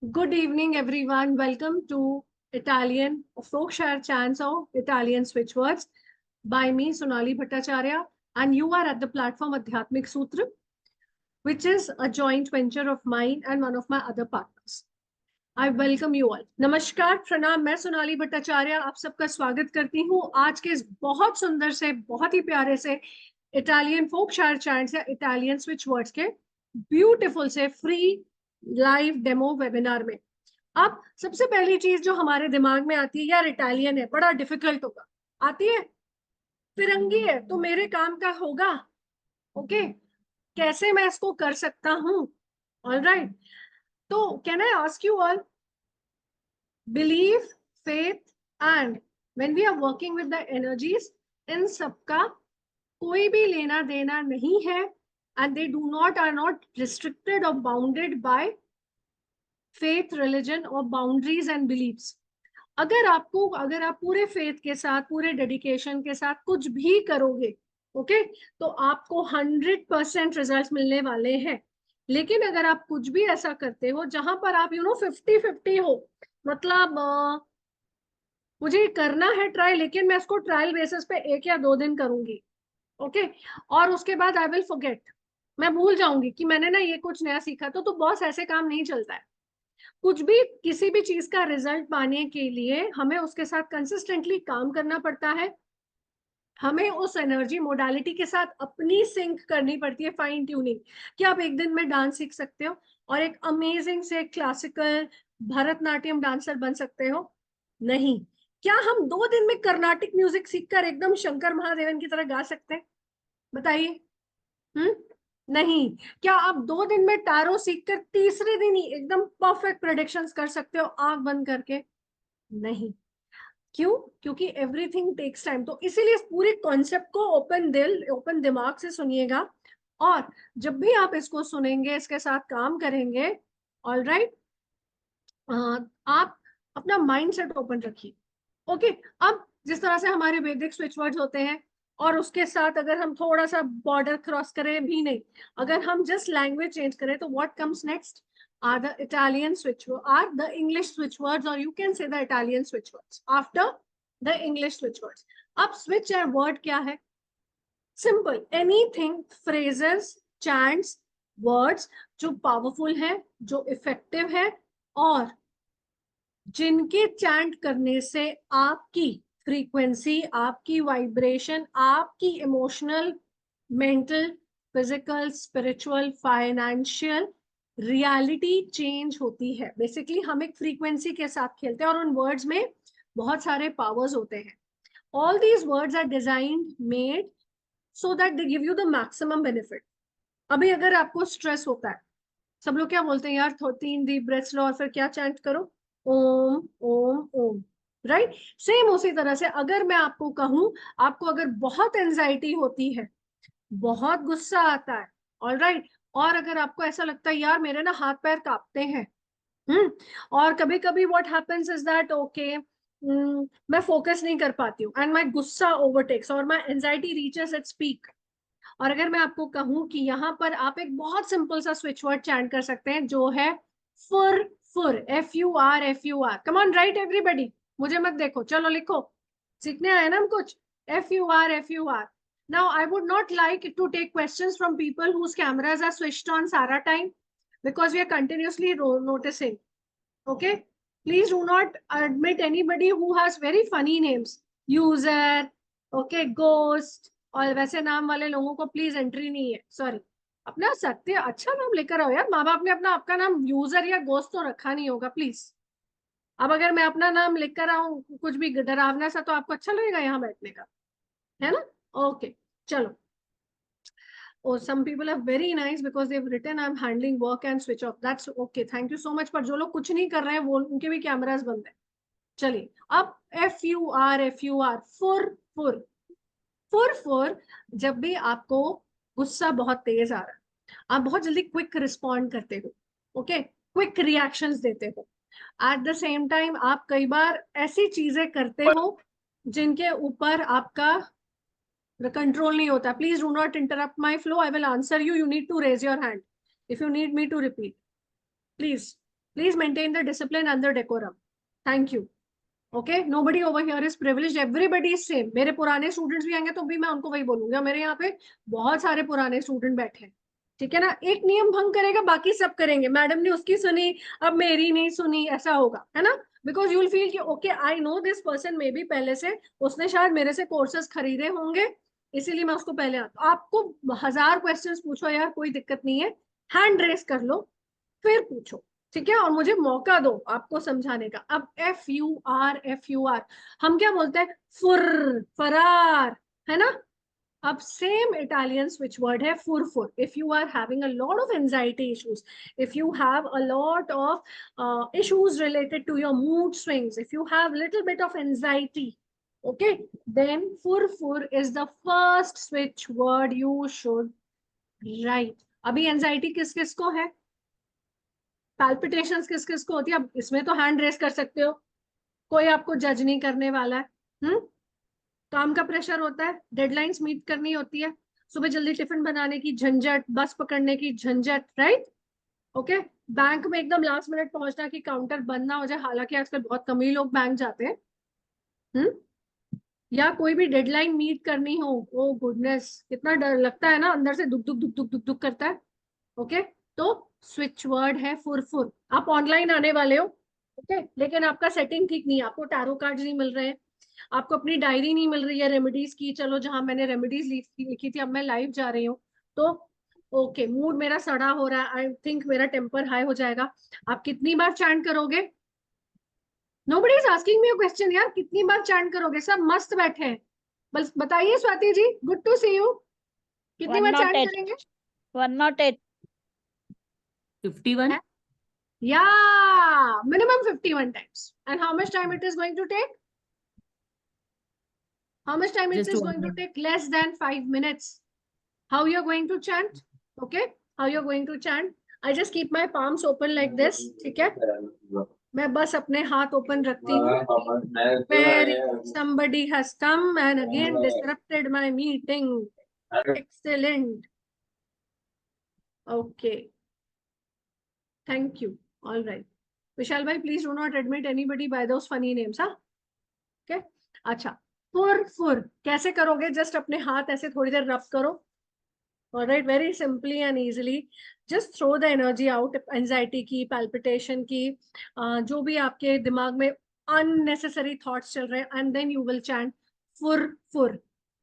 Good evening, everyone. Welcome to Italian Folkshire Chants of Italian Switch Words by me, Sonali Bhattacharya, and you are at the platform Adhyatmik Sutra, which is a joint venture of mine and one of my other partners. I welcome you all. नमस्कार, प्रणाम. मैं सोनाली भट्टाचार्य आप सबका स्वागत करती हूँ आज के इस बहुत सुंदर से, बहुत ही प्यारे से इटालियन फोकशायर चैंट्स या इटालियन स्विच वर्ड्स के ब्यूटीफुल से फ्री लाइव डेमो वेबिनार में। अब सबसे पहली चीज जो हमारे दिमाग में आती है, यार इटालियन है, बड़ा डिफिकल्ट होगा। आती है, फिरंगी है तो मेरे काम का होगा। ओके, कैसे मैं इसको कर सकता हूँ? ऑलराइट, तो can I ask you all, believe, faith and when we are working with the energies, इन सबका कोई भी लेना देना नहीं है, and they do not are not restricted और बाउंडेड बाय फेथ, रिलीजन और बाउंड्रीज एंड बिलीव्स। अगर आप पूरे फेथ के साथ, पूरे डेडिकेशन के साथ कुछ भी करोगे, ओके, तो आपको 100% रिजल्ट मिलने वाले हैं। लेकिन अगर आप कुछ भी ऐसा करते हो जहां पर आप 50-50 हो, मतलब मुझे करना है ट्राई, लेकिन मैं इसको ट्रायल बेसिस पे 1 या 2 दिन करूंगी, ओके, और उसके बाद आई विल फॉरगेट, मैं भूल जाऊंगी कि मैंने ना ये कुछ नया सीखा। तो बॉस ऐसे काम नहीं चलता है। कुछ भी, किसी भी चीज का रिजल्ट पाने के लिए हमें उसके साथ कंसिस्टेंटली काम करना पड़ता है। हमें उस एनर्जी मोडालिटी के साथ अपनी सिंक करनी पड़ती है, फाइन ट्यूनिंग। क्या आप एक दिन में डांस सीख सकते हो और एक अमेजिंग से क्लासिकल भरतनाट्यम डांसर बन सकते हो? नहीं। क्या हम 2 दिन में कर्नाटिक म्यूजिक सीखकर एकदम शंकर महादेवन की तरह गा सकते हैं? बताइए। हम्म, नहीं। क्या आप 2 दिन में टारो सीखकर तीसरे दिन ही एकदम परफेक्ट प्रेडिक्शंस कर सकते हो आंख बंद करके? नहीं। क्यों? क्योंकि एवरीथिंग टेक्स टाइम। तो इसीलिए इस पूरे कॉन्सेप्ट को ओपन दिल, ओपन दिमाग से सुनिएगा, और जब भी आप इसको सुनेंगे, इसके साथ काम करेंगे, ऑल राइट, आप अपना माइंड सेट ओपन रखिए। ओके, अब जिस तरह से हमारे वैदिक स्विच वर्ड्स होते हैं, और उसके साथ अगर हम थोड़ा सा बॉर्डर क्रॉस करें भी नहीं, अगर हम जस्ट लैंग्वेज चेंज करें, तो what comes next are the Italian switch, are the English switch words, और you can say the Italian switch words after the English switch words. अब स्विच वर्ड क्या है? Simple, anything, phrases, chants, words जो powerful है, जो effective है, और जिनके चैंट करने से आपकी फ्रीक्वेंसी, आपकी वाइब्रेशन, आपकी emotional, mental, physical, spiritual, financial reality change होती है। बेसिकली हम एक फ्रीक्वेंसी के साथ खेलते हैं, और उन वर्ड्स में बहुत सारे पावर्स होते हैं। All these words are designed, made so that they give you the maximum benefit. अभी अगर आपको स्ट्रेस होता है, सब लोग क्या बोलते हैं, यार 3 डीप ब्रेथ्स लो और फिर क्या चैंट करो, ओम ओम ओम, राइट? सेम उसी तरह से अगर मैं आपको कहूं, आपको अगर बहुत एंजाइटी होती है, बहुत गुस्सा आता है, ऑल राइट, और अगर आपको ऐसा लगता है यार मेरे ना हाथ पैर कांपते हैं, और कभी कभी what happens is that, okay, मैं फोकस नहीं कर पाती हूँ, एंड माई गुस्सा ओवरटेक्स और माई एंजाइटी रीचेस इट्स पीक। और अगर मैं आपको कहूं कि यहाँ पर आप एक बहुत सिंपल सा स्विच वर्ड चैंट कर सकते हैं, जो है फुर, फुर, FUR, FUR। Come on, right everybody, मुझे मत देखो, चलो लिखो, सीखने आए ना हम कुछ। FUR, FUR। Now I would not like to take questions from people whose cameras are switched on सारा time, because we are continuously noticing. Okay, please do not admit anybody who has very funny names, user, okay, ghost, और वैसे नाम वाले लोगों को please entry नहीं है, sorry. अपना सत्य अच्छा नाम लेकर आओ यार, माँ बाप ने अपना आपका नाम यूजर या गोस्ट तो रखा नहीं होगा, प्लीज। अब अगर मैं अपना नाम लिख कर आऊं कुछ भी डरावना सा, तो आपको अच्छा लगेगा यहाँ बैठने का, है ना? ओके, चलो। Oh, some people are very nice because they've written I'm handling work and switch off. That's okay. Thank you so much. पर जो लोग कुछ नहीं कर रहे हैं, वो उनके भी कैमरास बंद है। चलिए, अब FUR, FUR, फुर, फुर, फुर, फुर। जब भी आपको गुस्सा बहुत तेज आ रहा है, आप बहुत जल्दी क्विक रिस्पॉन्ड करते हो, ओके, क्विक रिएक्शंस देते हो। एट द सेम टाइम आप कई बार ऐसी चीजें करते हो जिनके ऊपर आपका कंट्रोल नहीं होता। Please do not interrupt my flow, I will answer you, you need to raise your hand if you need me to repeat, please Please maintain the discipline and the decorum. Thank you. Okay, nobody over here is privileged. Everybody is same. मेरे पुराने students भी आएंगे तो भी मैं उनको वही बोलूंगा. मेरे यहाँ पे बहुत सारे पुराने स्टूडेंट बैठे हैं, ठीक है ना. एक नियम भंग करेगा, बाकी सब करेंगे. मैडम ने उसकी सुनी, अब मेरी नहीं सुनी, ऐसा होगा, है ना. बिकॉज यू विल फील कि okay I know this person, may be पहले से उसने शायद मेरे से कोर्सेज खरीदे होंगे, इसीलिए मैं उसको पहले आता. आपको 1000 क्वेश्चंस पूछो यार, कोई दिक्कत नहीं है. हैंड रेस कर लो, फिर पूछो, ठीक है. और मुझे मौका दो आपको समझाने का. अब FUR, हम क्या बोलते हैं, फुर, फरार, है ना. अब सेम इटालियन स्विच वर्ड है फुर. If you are having a lot of anxiety issues, if you have a lot of issues related to your mood swings, if you have little bit of anxiety, okay, then fur is the first switch word you should write. अभी anxiety किस किस को है, palpitations किस किस को होती है. अब इसमें तो हैंड रेस कर सकते हो, कोई आपको जज नहीं करने वाला है. काम का प्रेशर होता है, डेडलाइंस मीट करनी होती है, सुबह जल्दी टिफिन बनाने की झंझट, बस पकड़ने की झंझट, राइट. ओके, बैंक में एकदम लास्ट मिनट पहुंचना कि काउंटर बंद ना हो जाए, हालांकि आजकल बहुत कम ही लोग बैंक जाते हैं. या कोई भी डेडलाइन मीट करनी हो, ओ गुडनेस, कितना डर लगता है ना, अंदर से दुख दुख दुख दुख दुख दुख करता है. ओके, तो स्विच वर्ड है फुर. आप ऑनलाइन आने वाले हो, ओके, लेकिन आपका सेटिंग ठीक नहीं है, आपको टैरो कार्ड्स नहीं मिल रहे हैं, आपको अपनी डायरी नहीं मिल रही है रेमेडीज की. चलो, जहां मैंने रेमेडीज लिखी थी, अब मैं लाइव जा रही हूँ, तो ओके, मूड मेरा सड़ा हो रहा है, आई थिंक मेरा टेम्पर हाई हो जाएगा. आप कितनी बार चैंट करोगे? Nobody is asking me a question यार, कितनी बार चैंट करोगे? सब मस्त बैठे हैं, बस बताइए. Swati ji, good to C you. कितनी बार चैंट करेंगे? 108. 51. Yeah, minimum 51 times. And how much time it is going to take? How much time it Just is 1 going to minute. take? Less than 5 minutes. How you're going to chant? Okay, how you're going to chant? I just keep my palms open like this, ठीक है. मैं बस अपने हाथ open रखती हूँ. Very somebody has come and again disrupted my meeting. Excellent. Okay. Thank you. All right. Vishal bhai, please do not admit anybody by those funny names, huh? Okay. अच्छा, फुर कैसे करोगे? जस्ट अपने हाथ ऐसे थोड़ी देर रब करो. Alright, very simply and easily. Just throw the energy out, anxiety की, palpitation की, जो भी आपके दिमाग में unnecessary thoughts चल रहे हैं, and then you will chant फुर.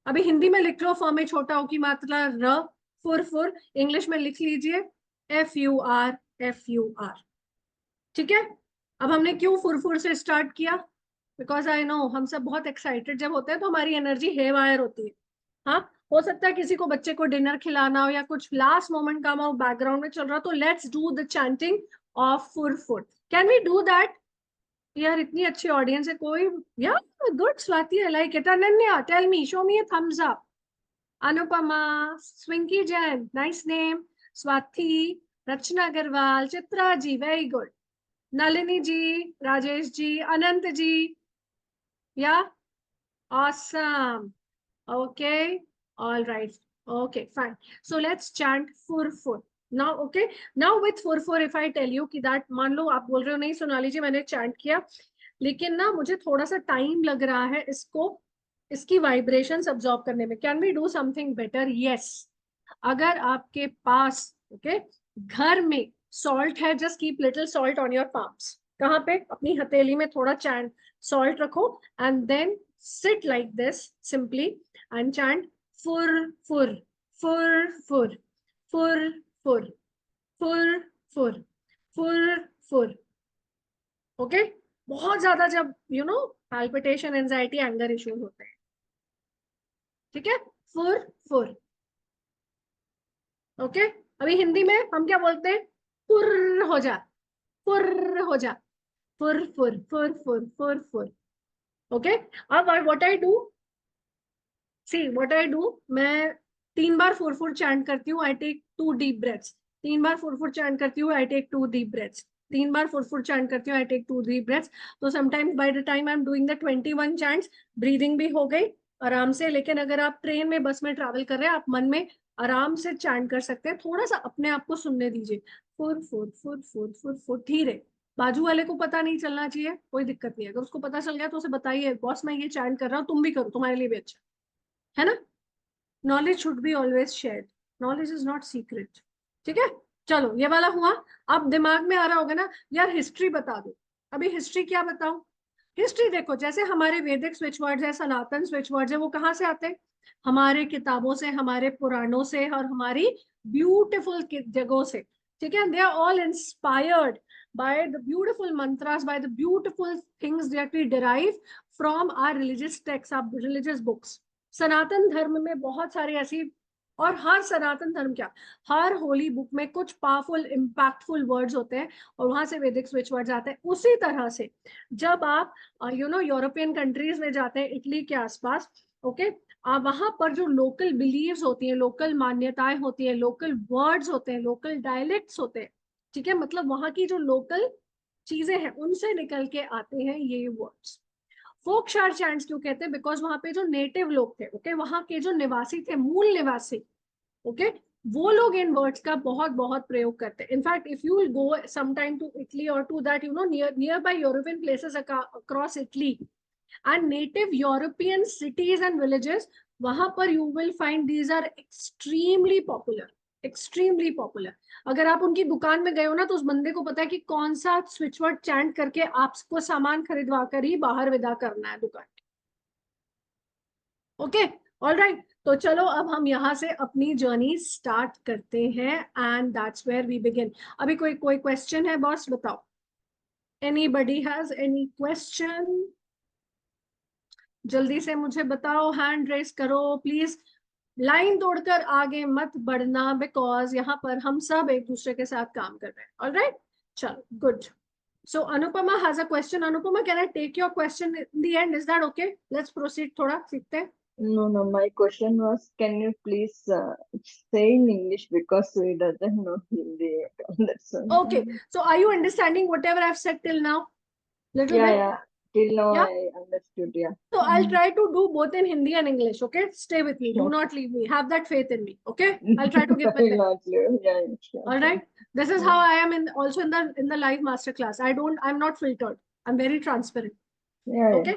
अभी हिंदी में लिख लो, फ में छोटा हो की मात्रा र, फुर. इंग्लिश में लिख लीजिए FUR. ठीक है. अब हमने क्यों फुर से स्टार्ट किया? बिकॉज आई नो हम सब बहुत एक्साइटेड जब होते हैं तो हमारी एनर्जी हेवायर होती है. हाँ, हो सकता है किसी को बच्चे को डिनर खिलाना हो या कुछ लास्ट मोमेंट काम हो, बैकग्राउंड में चल रहा, तो let's do the chanting of fur. Can we do that? यार इतनी अच्छी ऑडियंस है. कोई, यार good Swati, I like it. Ananya, tell me, show me a thumbs up. Anupama, Swinky Jain, nice name. Swati, Rachna Agarwal, Chitra ji, very good. Nalini ji, Rajesh ji, Anant ji, yeah awesome. Okay, all right. Okay, fine. So let's chant fur. Now, okay. Now with fur, if I tell you कि that, मान लो आप बोल रहे हो नहीं सोनाली जी मैंने chant किया, लेकिन ना मुझे थोड़ा सा टाइम लग रहा है इसको, इसकी वाइब्रेशंस अब्सॉर्ब करने में. Can we do something better? Yes. अगर आपके पास, ओके, घर में सॉल्ट है, just keep little salt on your palms. कहाँ पे? अपनी हथेली में थोड़ा चैंट सॉल्ट रखो, and then sit like this simply and chant fur. Okay, बहुत ज्यादा जब palpitation, anxiety, anger issues होते हैं, ठीक है. फुर. ओके, अभी हिंदी में हम क्या बोलते हैं? फुर हो जा. फुर. ओके, अब what I do, see what I do, मैं 3 बार फुर चैंट करती हूँ. I take 2 deep breaths. 3 बार फुर चैंट करती हूँ. I take 2 deep breaths. 3 बार फुर चैंट करती हूँ. I take 2 deep breaths. तो sometimes by the time I am doing the 21 chants, breathing भी हो गई आराम से. लेकिन अगर आप ट्रेन में, बस में ट्रैवल कर रहे हैं, आप मन में आराम से चैंट कर सकते हैं. थोड़ा सा अपने आप को सुनने दीजिए. फुर, धीरे. बाजू वाले को पता नहीं चलना चाहिए, कोई दिक्कत नहीं है, अगर उसको पता चल गया तो उसे बताइए बॉस मैं ये चैंट कर रहा हूँ, तुम भी करो, तुम्हारे लिए भी अच्छा है ना। Knowledge should be always shared, knowledge is not secret. ठीक है, चलो ये वाला हुआ। अब दिमाग में आ रहा होगा ना यार हिस्ट्री बता दो। अभी हिस्ट्री क्या बताऊं? हिस्ट्री देखो, जैसे हमारे वैदिक स्विच वर्ड्स है, सनातन स्विच वर्ड्स है, वो कहाँ से आते हैं? हमारे किताबों से, हमारे पुराणों से, और हमारी ब्यूटिफुल जगहों से। ठीक है, they are all inspired by the beautiful mantras, by the beautiful things that we derive from our religious text, religious books. सनातन धर्म में बहुत सारी ऐसी, और हर सनातन धर्म क्या, हर होली बुक में कुछ पावरफुल इंपैक्टफुल वर्ड्स होते हैं, और वहां से वैदिक स्विच वर्ड्स आते हैं। उसी तरह से जब आप यूरोपियन कंट्रीज में जाते हैं, इटली के आसपास, ओके, वहां पर जो लोकल बिलीव्स होती हैं, लोकल मान्यताएं होती हैं, लोकल वर्ड्स होते हैं, लोकल डायलेक्ट्स होते हैं, ठीक है, मतलब वहां की जो लोकल चीजें हैं उनसे निकल के आते हैं ये वर्ड्स। फोक शार चैंट्स क्यों कहते हैं? बिकॉज वहां पे जो नेटिव लोग थे, ओके, वहां के जो निवासी थे, मूल निवासी, ओके, वो लोग इन वर्ड्स का बहुत बहुत प्रयोग करते हैं। In fact if you will go sometime to Italy और to that nearby European places across Italy and native European cities and villages, वहां पर you will find these are extremely popular, extremely popular. अगर आप उनकी दुकान में गए हो ना, तो उस बंदे को पता है कि कौन सा स्विच वर्ड चैंट करके आपको सामान खरीदवा कर ही बाहर विदा करना है दुकान। ओके, ऑल राइट, तो चलो अब हम यहाँ से अपनी जर्नी स्टार्ट करते हैं, and that's where we begin. अभी कोई कोई क्वेश्चन है बॉस, बताओ। Anybody has any question? जल्दी से मुझे बताओ, हैंड रेस करो प्लीज। लाइन तोड़कर आगे मत बढ़ना, बिकॉज यहाँ पर हम सब एक दूसरे के साथ काम कर रहे हैं। ऑल राइट, चलो good. So Anupama has a question. Anupama, can I take your question in the end? Is that okay? Let's proceed. थोड़ा सीखते हैं। No, no, my question was, can you please say in English because we doesn't know Hindi. That's Okay. So are you understanding whatever I've said till now? Little yeah, bit? yeah. Till now Yeah. I understood. Yeah. So I'll try to do both in Hindi and English. Okay. Stay with me. Do Sure. not leave me. Have that faith in me. Okay. I'll try to give I my will best. not leave. Yeah, sure, All sure. right. This is how I am in also in the live master class. I'm not filtered. I'm very transparent. Yeah, yeah. Okay,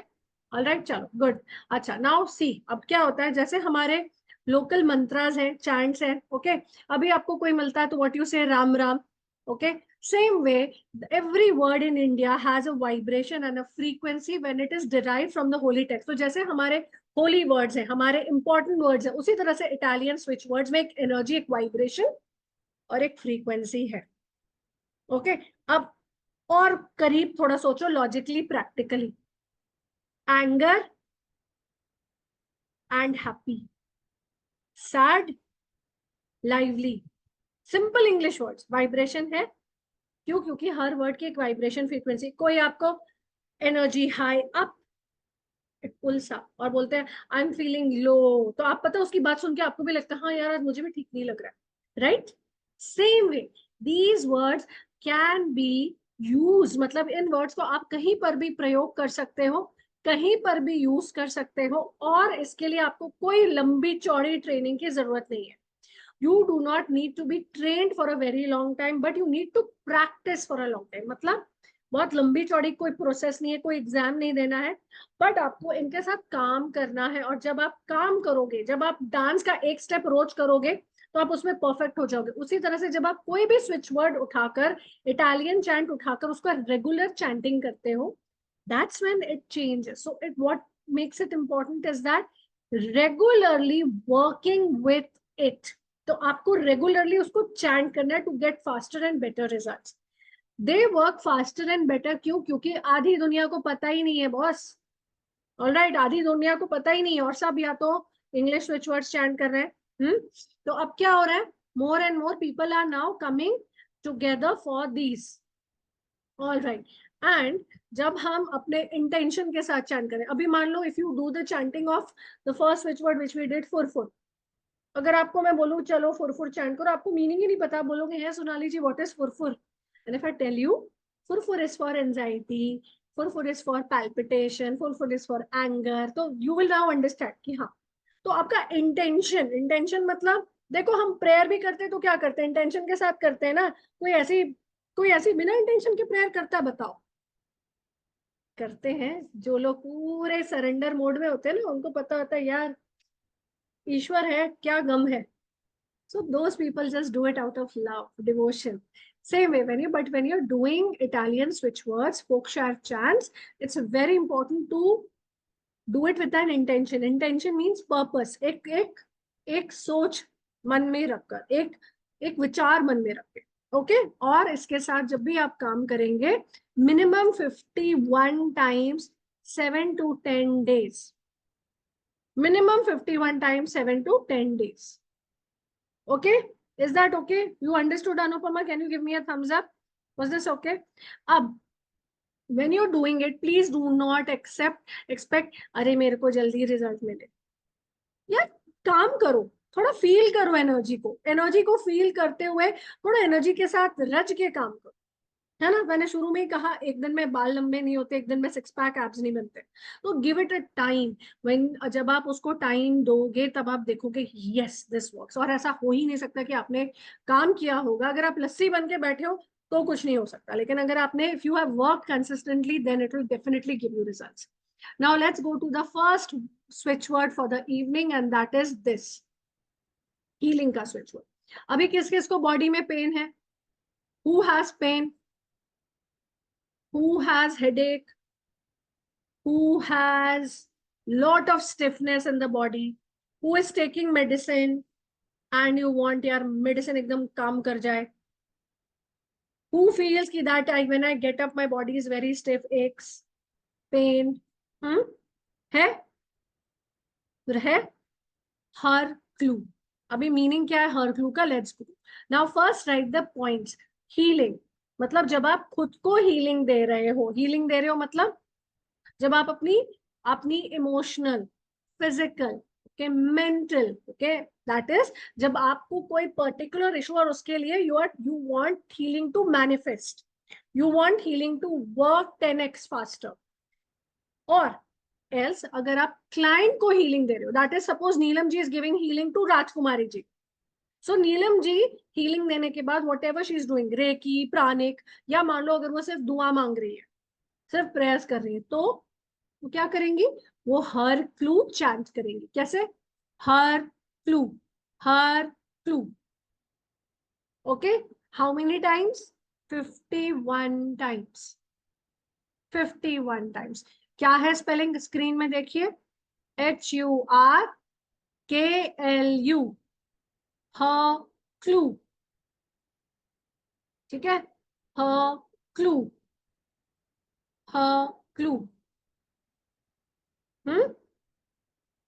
alright, चलो good. अच्छा, now see, अब क्या होता है, जैसे हमारे local mantras हैं, chants हैं, ओके, अभी आपको कोई मिलता है तो व्हाट यू से, Ram Ram, okay, same way every word in India has a vibration and a frequency when it is derived from the Holi text. तो जैसे हमारे होली वर्ड्स हैं, हमारे इंपॉर्टेंट वर्ड्स हैं, उसी तरह से इटालियन स्विच वर्ड्स में एक एनर्जी, एक वाइब्रेशन और एक फ्रीक्वेंसी है। ओके, अब और करीब थोड़ा सोचो logically, practically. Anger and happy, sad, lively, simple English words, vibration है। क्यों? क्योंकि हर वर्ड की एक वाइब्रेशन फ्रीक्वेंसी। कोई आपको energy high up, pulls up, और बोलते हैं आई एम फीलिंग लो, तो आप पता उसकी बात सुन के आपको भी लगता है हाँ यार आज मुझे भी ठीक नहीं लग रहा है, right? Same way these words can be use, मतलब इन वर्ड्स को आप कहीं पर भी प्रयोग कर सकते हो, कहीं पर भी यूज कर सकते हो, और इसके लिए आपको कोई लंबी चौड़ी ट्रेनिंग की जरूरत नहीं है। You do not need to be trained for a very long time, but you need to practice for a long time. मतलब बहुत लंबी चौड़ी कोई प्रोसेस नहीं है, कोई एग्जाम नहीं देना है, बट आपको इनके साथ काम करना है। और जब आप काम करोगे, जब आप डांस का एक स्टेप रोज करोगे, तो आप उसमें परफेक्ट हो जाओगे। उसी तरह से जब आप कोई भी स्विच वर्ड उठाकर, इटालियन चैंट उठाकर उसका रेगुलर चैंटिंग करते हो, that's when it changes. So it what makes it important is that regularly working with it. तो आपको रेगुलरली उसको चैंट करना है to get faster and better results. They work faster and better, क्यों? क्योंकि आधी दुनिया को पता ही नहीं है बॉस। ऑलराइट, आधी दुनिया को पता ही नहीं है, और सब या तो इंग्लिश स्विच वर्ड्स चैंट कर रहे हैं। तो अब क्या हो रहा है, more and more people are now coming together for this. All right, and जब हम अपने इंटेंशन के साथ चैंट करें, अभी मान लो if you do the chanting of the first switch word which we did, Furfur, अगर आपको मैं बोलूं चलो फुरफुर चैंट करो, आपको मीनिंग ही नहीं पता, बोलोगे है Sonali ji what is Furfur? And if I tell you Furfur is for anxiety, Furfur is for palpitation, Furfur is for anger, तो यू विल नाउ अंडरस्टैंड कि हाँ। तो आपका इंटेंशन, इंटेंशन मतलब देखो हम प्रेयर भी करते हैं तो क्या करते हैं, इंटेंशन के साथ करते हैं ना। कोई ऐसी कोई ऐसी बिना इंटेंशन के प्रेयर करता है? बताओ। करते हैं। जो लोग पूरे सरेंडर मोड में होते हैं ना, उनको पता होता है यार ईश्वर है, क्या गम है. So those people just do it out of love, devotion. Same way when you're doing Italian switch words, Folkshire chants, it's very important to do it with an intention. Intention means purpose. एक सोच मन में रखकर, एक विचार मन में रख के. ओके. और इसके साथ जब भी आप काम करेंगे, minimum 51 times 7 to 10 days. Minimum 51 times 7 to 10 days. Okay, is that okay? You understood, Anupama? Can you give me a thumbs up? Was this okay? When you're doing it, please do not expect अरे मेरे को जल्दी result मिले. यार काम करो, थोड़ा feel करो एनर्जी को फील करते हुए थोड़ा एनर्जी के साथ रच के काम करो, है ना. मैंने शुरू में ही कहा एक दिन में बाल लंबे नहीं होते, एक दिन में 6 पैक एब्स नहीं बनते. तो give it a time. When जब आप उसको टाइम दोगे तब आप देखोगे यस दिस वर्क्स. और ऐसा हो ही नहीं सकता कि आपने काम किया होगा. अगर आप लस्सी बन के बैठे हो तो कुछ नहीं हो सकता, लेकिन अगर आपने if you have work consistently then it will definitely give you results. Now let's go to the first switch word for the evening and that is this healing का स्विच वर्ड. अभी किस किस को बॉडी में pain है? Who has pain? Who has headache? Who has lot of stiffness in the body? Who is taking medicine and you want your medicine एकदम काम कर जाए? Who feels कि that when I get up my body is very stiff, aches, pain? है? है? हर clue. अभी meaning क्या है हर क्लू का? Let's go. Now first right the points. Healing मतलब जब आप खुद को हीलिंग दे रहे हो. हीलिंग दे रहे हो मतलब जब आप अपनी emotional, physical, okay, mental, okay, that is जब आपको कोई पर्टिकुलर इशू और उसके लिए you want healing to manifest, you want healing to work 10x faster. और एल्स अगर आप क्लाइंट को हीलिंग दे रहे हो, that is suppose Neelam ji is giving healing to Rajkumari ji. So Neelam ji healing देने के बाद whatever she is doing, reiki, pranic, या मान लो अगर वो सिर्फ दुआ मांग रही है, सिर्फ प्रयास कर रही है, तो वो क्या करेंगी? वो हर क्लू चैंट करेंगी. कैसे? हर क्लू, हर clue. Okay. How many times? 51 times. 51 times. क्या है स्पेलिंग? स्क्रीन में देखिए. HURKLU. ह क्लू. ठीक है. ह क्लू, ह क्लू.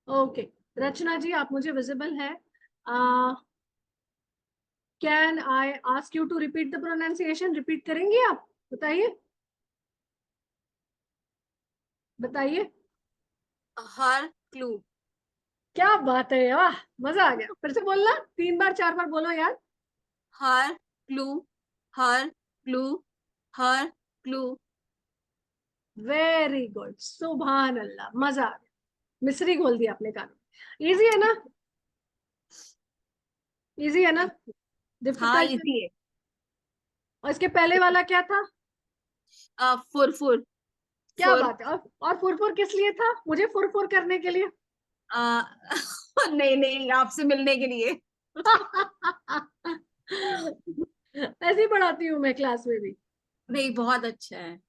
ओके. रचना जी आप मुझे विजिबल है. Can I ask you to repeat the pronunciation? Repeat करेंगे आप? बताइए, बताइए. हर क्लू. क्या बात है, वाह, मजा आ गया. फिर से बोलना, 3 बार 4 बार बोलो यार. हर क्लू, हर क्लू, हर क्लू. वेरी गुड, सुभान अल्लाह, मजा आ गया. मिस्री घोल दी आपने कान में. इजी है ना? इजी है ना? हाँ डिफिकल्ट? इसी है. और इसके पहले वाला क्या था? फुरफुर. क्या फुर. बात है. और फुरफुर किस लिए था? मुझे फुरफुर करने के लिए? आ, नहीं नहीं, आपसे मिलने के लिए. ऐसे ही पढ़ाती हूँ मैं क्लास में भी. नहीं बहुत अच्छा है.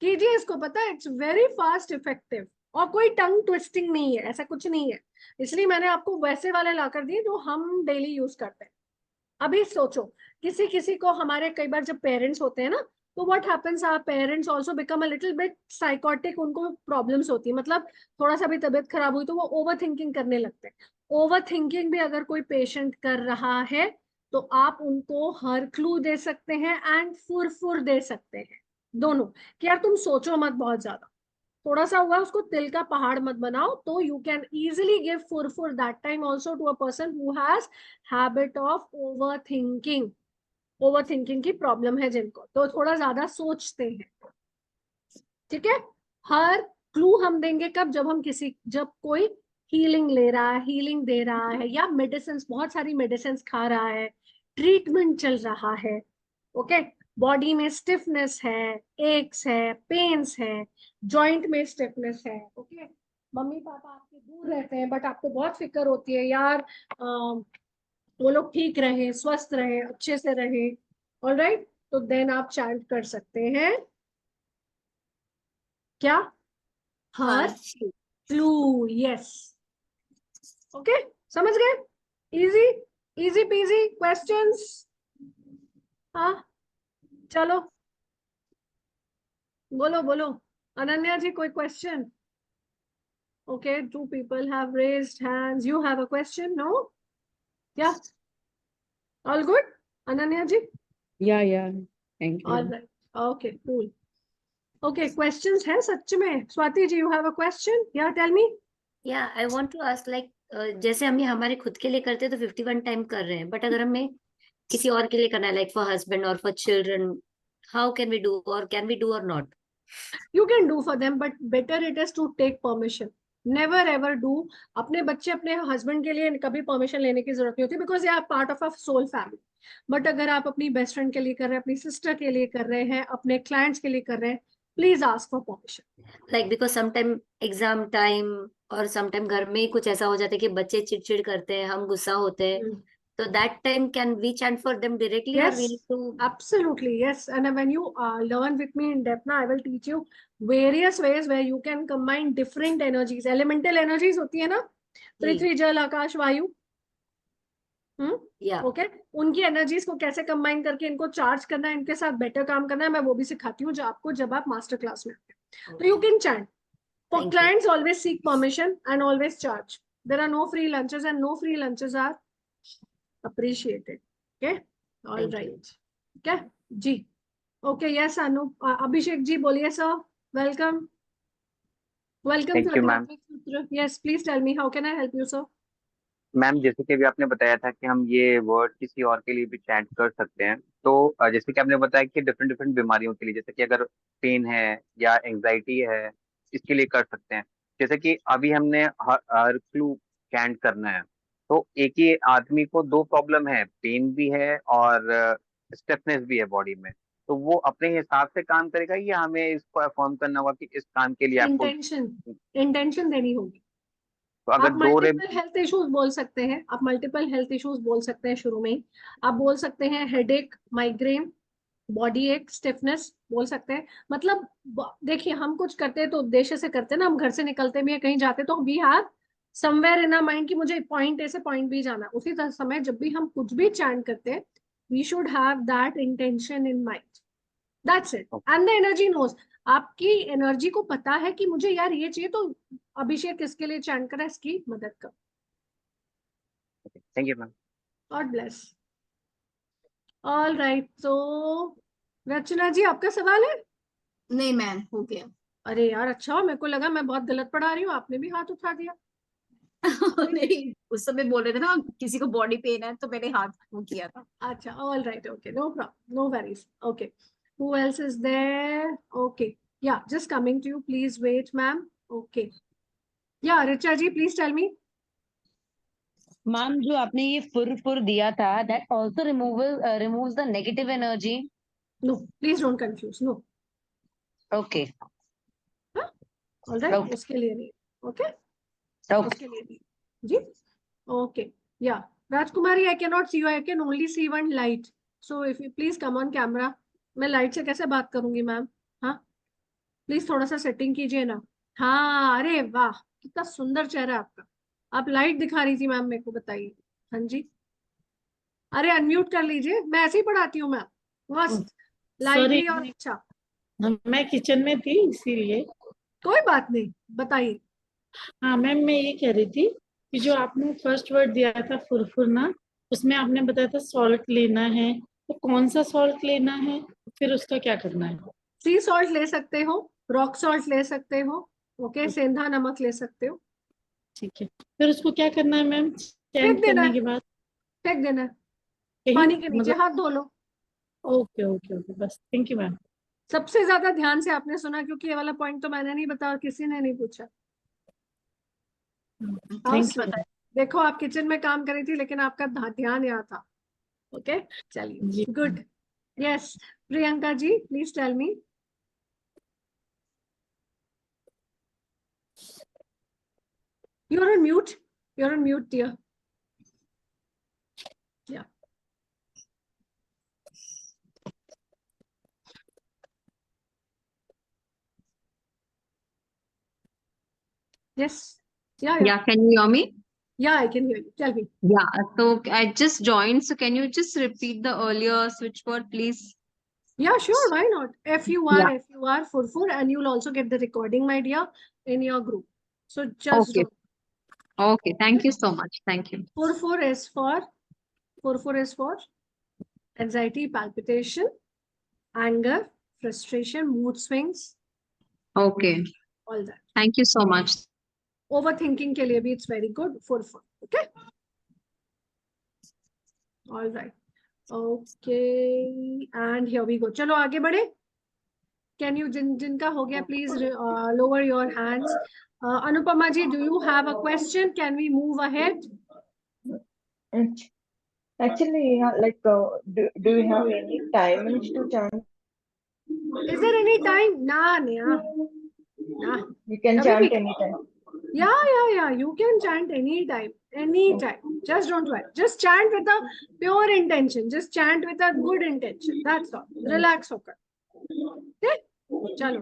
कीजिए इसको, पता है इट्स वेरी फास्ट इफेक्टिव. और कोई टंग ट्विस्टिंग नहीं है, ऐसा कुछ नहीं है. इसलिए मैंने आपको वैसे वाले ला कर दिए जो हम डेली यूज करते हैं. अभी सोचो, किसी किसी को, हमारे कई बार जब पेरेंट्स होते हैं ना, तो what happens, our parents also become a little bit psychotic. उनको प्रॉब्लम्स होती है, मतलब थोड़ा सा भी तबीयत खराब हुई तो वो ओवर थिंकिंग करने लगते हैं. ओवर थिंकिंग भी अगर कोई पेशेंट कर रहा है तो आप उनको हर क्लू दे सकते हैं एंड फुरफुर दे सकते हैं, दोनों. कि यार तुम सोचो मत बहुत ज्यादा, थोड़ा सा हुआ उसको तिल का पहाड़ मत बनाओ. तो यू कैन इजिली गिव फुरफुर that time also to a person who has habit of over thinking. Over thinking की प्रॉब्लम है जिनको, तो थोड़ा ज्यादा सोचते हैं. ठीक है. हर क्लू हम देंगे कब? जब कोई हीलिंग ले रहा है, हीलिंग दे रहा है, या मेडिसिन, बहुत सारी मेडिसिन खा रहा है, ट्रीटमेंट चल रहा है. ओके, बॉडी में स्टिफनेस है, एक्स है, पेन्स है, जॉइंट में स्टिफनेस है। ओके, मम्मी पापा आपके दूर रहते हैं बट आपको बहुत फिक्र होती है यार, वो लोग ठीक रहे, स्वस्थ रहे, अच्छे से रहे। ऑलराइट, तो देन आप चैंट कर सकते हैं क्या? हर हर्ष। फ्लू। यस, ओके, समझ गए? Easy, easy PG questions. हाँ, चलो बोलो बोलो, अनन्या जी कोई question? Okay, 2 people have raised hands. You have a question? No? Yeah, all good, Ananya ji? Yeah. Thank All you. right, okay, cool. Okay, questions है सच में? Swati ji, you have a question? Yeah, tell me. या I want to ask like, जैसे हम ये हमारे खुद के लिए करते हैं तो 51 टाइम कर रहे हैं, बट अगर हमें किसी और के लिए करना है, लाइक फॉर हस्बैंड और for children, how can we do, or can we do or not? You can do for them, but better it is to take permission. Never ever do. अपने बच्चे, अपने हस्बैंड के लिए कभी permission लेने की जरूरत नहीं होती, बिकॉज ये आप part of a soul family. But अगर आप अपनी बेस्ट फ्रेंड के लिए कर रहे हैं, अपनी सिस्टर के लिए कर रहे हैं, अपने क्लाइंट्स के लिए कर रहे हैं, please ask for permission. Like because sometime exam time और समटाइम घर में ही कुछ ऐसा हो जाता है कि बच्चे चिड़चिड़ करते हैं, हम गुस्सा होते हैं, तो that time can we chant for them directly और we need Yes, to? absolutely. Yes. And when you learn with me in depth, now I will teach you various ways where you can combine different energies. Elemental energies होती है ना, पृथ्वी, जल, आकाश, वायु। या okay, उनकी energies को कैसे combine करके इनको चार्ज करना है, इनके साथ बेटर काम करना है, मैं वो भी सिखाती हूँ जब आप मास्टर क्लास में आते हैं। तो you can chant for Thank you. clients, always seek permission and always charge. There are no free lunches and no free lunches are appreciated. Okay, all Thank right. Okay, ji, okay, yes, Anu, Abhishek ji, बोलिए sir, welcome, welcome thank to you ma'am. Adhyatmik Sutra. Yes, please tell me, how can I help you, sir? Ma'am, जैसे कि अभी आपने बताया था कि हम ये वर्ड किसी और के लिए भी चैंट कर सकते हैं, तो जैसे कि आपने बताया कि डिफरेंट डिफरेंट बीमारियों के लिए, जैसे कि अगर पेन है या एंजाइटी है, इसके लिए कर सकते हैं। जैसे कि अभी हमने हर फ्लू चैंट करना है, तो एक ही आदमी को दो प्रॉब्लम है, पेन भी है और स्टिफनेस भी है बॉडी में, तो वो अपने हिसाब से काम करेगा या हमें इसको अफॉर्म करना होगा कि इस काम के लिए आपको? इंटेंशन देनी होगी। तो अगर आप दो मल्टीपल हेल्थ इश्यूज बोल सकते हैं, आप मल्टीपल हेल्थ इश्यूज बोल सकते हैं शुरू में ही। आप बोल सकते हैं हेडेक, माइग्रेन, बॉडी एक, स्टिफनेस बोल सकते हैं। मतलब देखिए, हम कुछ करते हैं तो उद्देश्य से करते हैं ना, हम घर से निकलते भी है, कहीं जाते तो we have somewhere in our mind कि मुझे पॉइंट ए से पॉइंट बी जाना। उसी समय जब भी हम कुछ भी चैंट करते हैं, we should have that intention in mind. That's it, and the energy knows. आपकी एनर्जी को पता है कि मुझे यार ये चाहिए, तो अभिषेक किसके लिए चैंट करा, इसकी मदद कर। Thank you ma'am. God bless. All right, तो रचना जी आपका सवाल है? नहीं मैम, हो गया। अरे यार, अच्छा हो, मेरे को लगा मैं बहुत गलत पढ़ा रही हूँ, आपने भी हाथ उठा दिया। नहीं, उस समय बोल रहे थे ना किसी को बॉडी पेन है, तो मैंने हाथ वो किया था। अच्छा, all right, okay, no problem, no worries, okay. Who else is there? Okay, yeah just coming to you, please wait ma'am. Okay, yeah Richa ji please tell me. Ma'am, जो आपने ये फुर दिया था, that also removes the negative energy? No, please don't confuse, no. Okay, all right, Okay. उसके लिए नहीं। Okay, okay. उसके लिए नहीं जी। Okay, yeah Rajkumari, I can not C you, I can only see one light, so if you please come on camera. मैं light से कैसे बात करूंगी मैम? हाँ, प्लीज थोड़ा सा सेटिंग कीजिए ना। हाँ, अरे वाह, कितना सुंदर चेहरा है आपका। आप लाइट दिखा रही थी मैम, मेरे को बताइए। हाँ जी, अरे अनम्यूट कर लीजिए, मैं ऐसे ही पढ़ाती हूँ मैम, मस्त लाइटली और अच्छा। मैं किचन में थी इसीलिए। कोई बात नहीं, बताइए। हाँ मैम, मैं ये कह रही थी कि जो आपने फर्स्ट वर्ड दिया था फुरफुरना, उसमें आपने बताया था सॉल्ट लेना है, तो कौन सा सॉल्ट लेना है, फिर उसका क्या करना है? सी सॉल्ट ले सकते हो, रॉक सॉल्ट ले सकते हो, ओके, सेंधा नमक ले सकते हो। ठीक है, फिर उसको क्या करना है मैम फेंक चैंट देना करने है, के बाद? फेंक देना है, यही पानी के नीचे मतलब? हाथ धो लो। ओके ओके ओके, बस, थैंक यू मैम। सबसे ज्यादा ध्यान से आपने सुना, क्योंकि ये वाला पॉइंट तो मैंने नहीं बताया, किसी ने नहीं पूछा। Thank you. देखो, आप किचन में काम कर रही थी लेकिन आपका ध्यान यहाँ था। ओके, चलिए, जी good. Yes, Priyanka ji, please tell me. You're on mute. You're on mute, dear. Yeah. Yes. Yeah, yeah. Yeah, can you hear me? Yeah, I can hear you. Tell me. Yeah, so I just joined. So can you just repeat the earlier switch word, please? Yeah, sure. Why not? Yeah. FUR, Furfur, and you'll also get the recording, my dear, in your group. So just Okay. don't. Okay. Thank you so much. Thank you. Furfur is for anxiety, palpitation, anger, frustration, mood swings, Okay. all that. Thank you so much. Overthinking के लिए भी it's very good. Furfur. Okay. All right. Okay. And here we go. चलो आगे बढ़े. Can you जिनका हो गया, please lower your hands. Anupama ji, do you have a question? Can we move ahead? Actually, yeah, like, do you have any timings to chant? Is there any time? Nah, nah. You can Abhi chant bhi- anytime. Yeah. You can chant anytime. Just don't worry. Just chant with a pure intention. Just chant with a good intention. That's all. Relax होकर. Okay? चलो.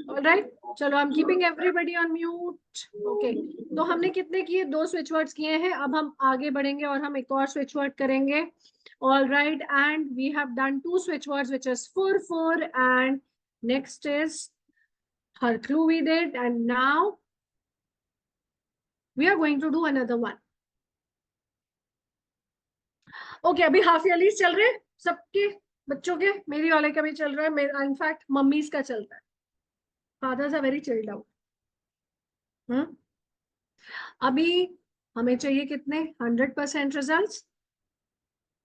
All right. चलो, I'm keeping everybody on mute. Okay. तो हमने कितने किए? 2 switch words किए हैं. अब हम आगे बढ़ेंगे और हम एक और switch word करेंगे. All right. And we have done 2 switch words, which is fur, and next is her clue we did, and now we are going to do another one. Okay, अभी half yearly चल रहे हैं सबके बच्चों के. मेरी वाले का भी चल रहा है. मेरा इनफैक्ट मम्मीज का चल रहा है. Fathers are very chilled out. अभी हमें चाहिए कितने 100% रिजल्ट्स.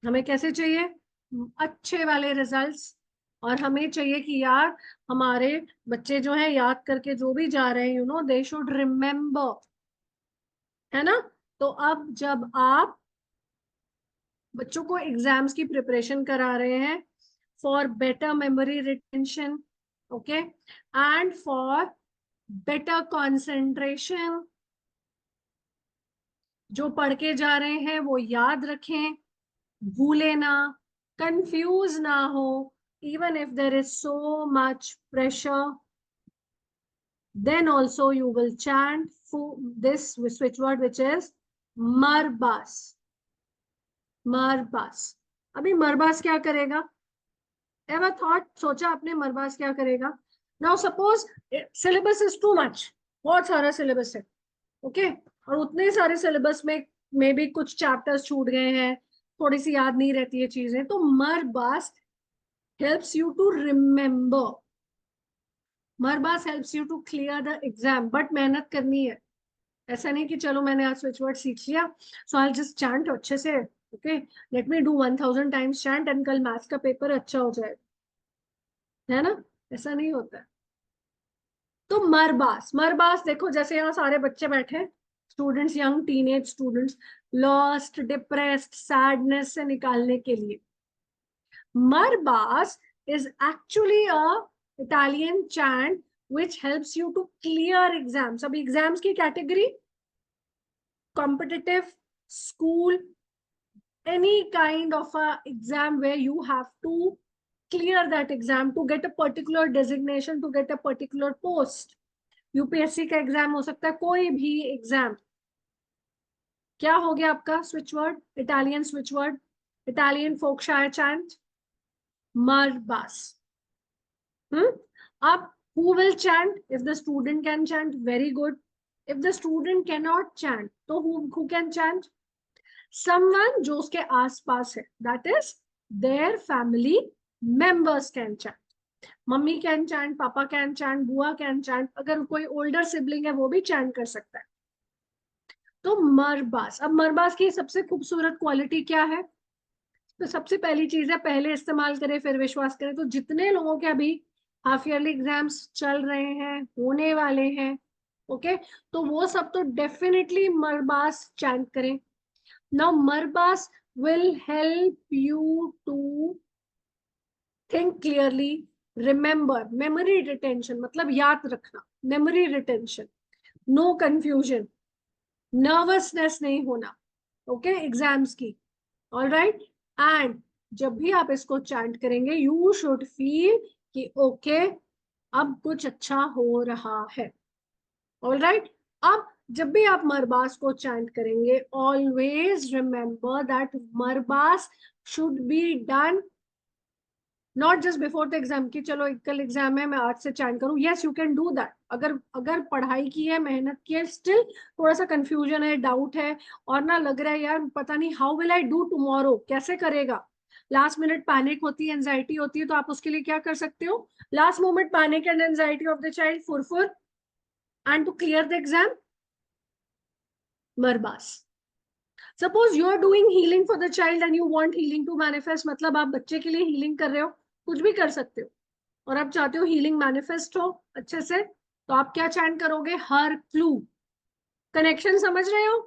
हमें कैसे चाहिए? अच्छे वाले रिजल्ट्स. और हमें चाहिए कि यार हमारे बच्चे जो हैं याद करके जो भी जा रहे हैं, दे शुड रिमेम्बर, है ना. तो अब जब आप बच्चों को एग्जाम्स की प्रिपरेशन करा रहे हैं for better memory retention, okay, and for better concentration, जो पढ़ के जा रहे हैं वो याद रखें, भूले ना, कंफ्यूज ना हो, even if there is so much pressure, then also you will chant this switch word, which is मरबास. मरबास. अभी मरबास क्या करेगा? Ever thought, सोचा आपने मरबास क्या करेगा? Now suppose syllabus is too much. बहुत सारा syllabus है, okay? और उतने सारे syllabus में भी कुछ chapters छूट गए हैं, थोड़ी सी याद नहीं रहती है चीजें. तो मरबास helps you to remember. मरबास helps you to clear the exam. but मेहनत करनी है. ऐसा नहीं कि चलो मैंने आज switch word सीख लिया, so I'll just chant अच्छे से. Okay, let me do 1000 times chant and कल मैथ्स का पेपर अच्छा हो जाए, है ना. ऐसा नहीं होता है. तो मरबास देखो, जैसे यहाँ सारे बच्चे बैठे हैं, students, young teenage students, lost, depressed, sadness से निकालने के लिए. मरबास is actually a Italian chant which helps you to clear exams. अभी exams की category, competitive, school, any kind of a exam where you have to clear that exam to get a particular designation, to get a particular post. UPSC का exam हो सकता है, कोई भी exam. क्या हो गया आपका switch word? Italian switch word, Italian फोकशायर चैंट, मरबास. अब who will chant? If the student can chant, very good. If the student cannot chant, तो who can chant? Someone जो उसके आसपास है, that is their family members can chant. Mummy can chant, पापा can chant, बुआ can chant, अगर कोई older sibling है वो भी चैंट कर सकता है. तो मरबास. अब मरबास की सबसे खूबसूरत क्वालिटी क्या है? तो सबसे पहली चीज है, पहले इस्तेमाल करें फिर विश्वास करें. तो जितने लोगों के अभी हाफ ईयरली एग्जाम्स चल रहे हैं, होने वाले हैं, ओके, तो वो सब तो डेफिनेटली मरबास चैंट करें. Now Marbas will help you to think clearly, remember, memory retention मतलब याद रखना, memory retention, no confusion, nervousness नहीं होना, ओके, एग्जाम्स की, ऑलराइट। एंड जब भी आप इसको चैंट करेंगे यू शुड फील कि ओके अब कुछ अच्छा हो रहा है, ऑलराइट। अब जब भी आप मरबास को चैंट करेंगे always remember that Marbas should be done not just before the exam कि चलो कल एग्जाम है मैं आज से चैंट करूं, yes you can do that. अगर पढ़ाई की है, मेहनत की है, स्टिल थोड़ा सा कंफ्यूजन है, डाउट है और ना लग रहा है यार पता नहीं how will I do tomorrow, कैसे करेगा, लास्ट मिनट पैनिक होती है, एंजाइटी होती है, तो आप उसके लिए क्या कर सकते हो, last moment panic and anxiety of the child, Furfur, and to clear the exam, Marbas. Suppose you are doing healing for the child and you want healing to manifest, मतलब आप बच्चे के लिए हीलिंग कर रहे हो, कुछ भी कर सकते हो, और आप चाहते हो हीलिंग मैनिफेस्ट हो अच्छे से, तो आप क्या चैंट करोगे, हर क्लू। कनेक्शन समझ रहे हो,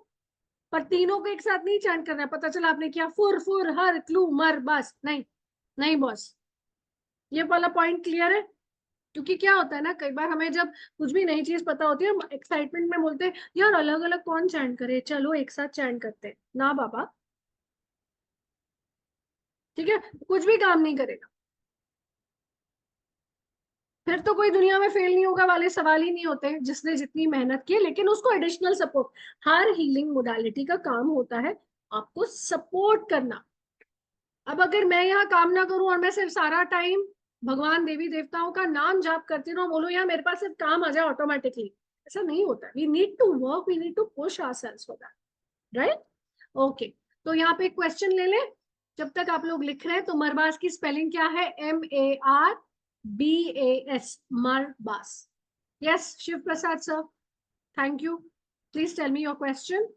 पर तीनों को एक साथ नहीं चैंट करना है, पता चला आपने किया फुर फुर हर क्लू मर बस, नहीं नहीं बॉस, ये वाला पॉइंट क्लियर है। क्योंकि क्या होता है ना, कई बार हमें जब कुछ भी नई चीज पता होती है हम एक्साइटमेंट में बोलते हैं यार अलग अलग कौन चैंट करे, चलो एक साथ चैंट करते हैं, ना बाबा, ठीक है, कुछ भी काम नहीं करेगा, फिर तो कोई दुनिया में फेल नहीं होगा वाले सवाल ही नहीं होते जिसने जितनी मेहनत की, लेकिन उसको additional support, her healing modality का काम होता है आपको सपोर्ट करना। अब अगर मैं यहाँ काम ना करूं और मैं सिर्फ सारा टाइम भगवान देवी देवताओं का नाम जाप करती रहूं, बोलो यार मेरे पास सिर्फ काम आ जाए ऑटोमेटिकली, ऐसा नहीं होता, we need to work, we need to push ourselves for that, right. Okay, तो यहाँ पे एक क्वेश्चन ले लें जब तक आप लोग लिख रहे हैं। तो मरबास की स्पेलिंग क्या है, MARBAS, Marbas. Yes Shiv Prasad sir, thank you, please tell me your question.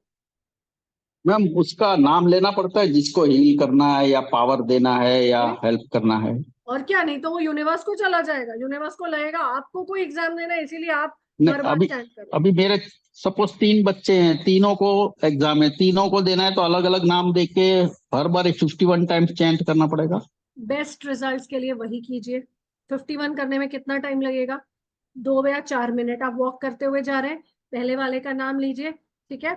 Ma'am उसका नाम लेना पड़ता है जिसको हील करना है या पावर देना है या हेल्प करना है? और क्या, नहीं तो वो यूनिवर्स को चला जाएगा, यूनिवर्स को लगेगा आपको कोई एग्जाम देना है इसीलिए आप नहीं, मरबास चैंट करो। अभी मेरे सपोज 3 बच्चे हैं, तीनों को एग्जाम है, तीनों को देना है, तो अलग अलग नाम दे के हर बार 51 टाइम्स चैंट करना पड़ेगा? बेस्ट रिजल्ट्स के लिए वही कीजिए। 51 करने में कितना टाइम लगेगा, 2 या 4 मिनट। आप वॉक करते हुए जा रहे हैं, पहले वाले का नाम लीजिए, ठीक है,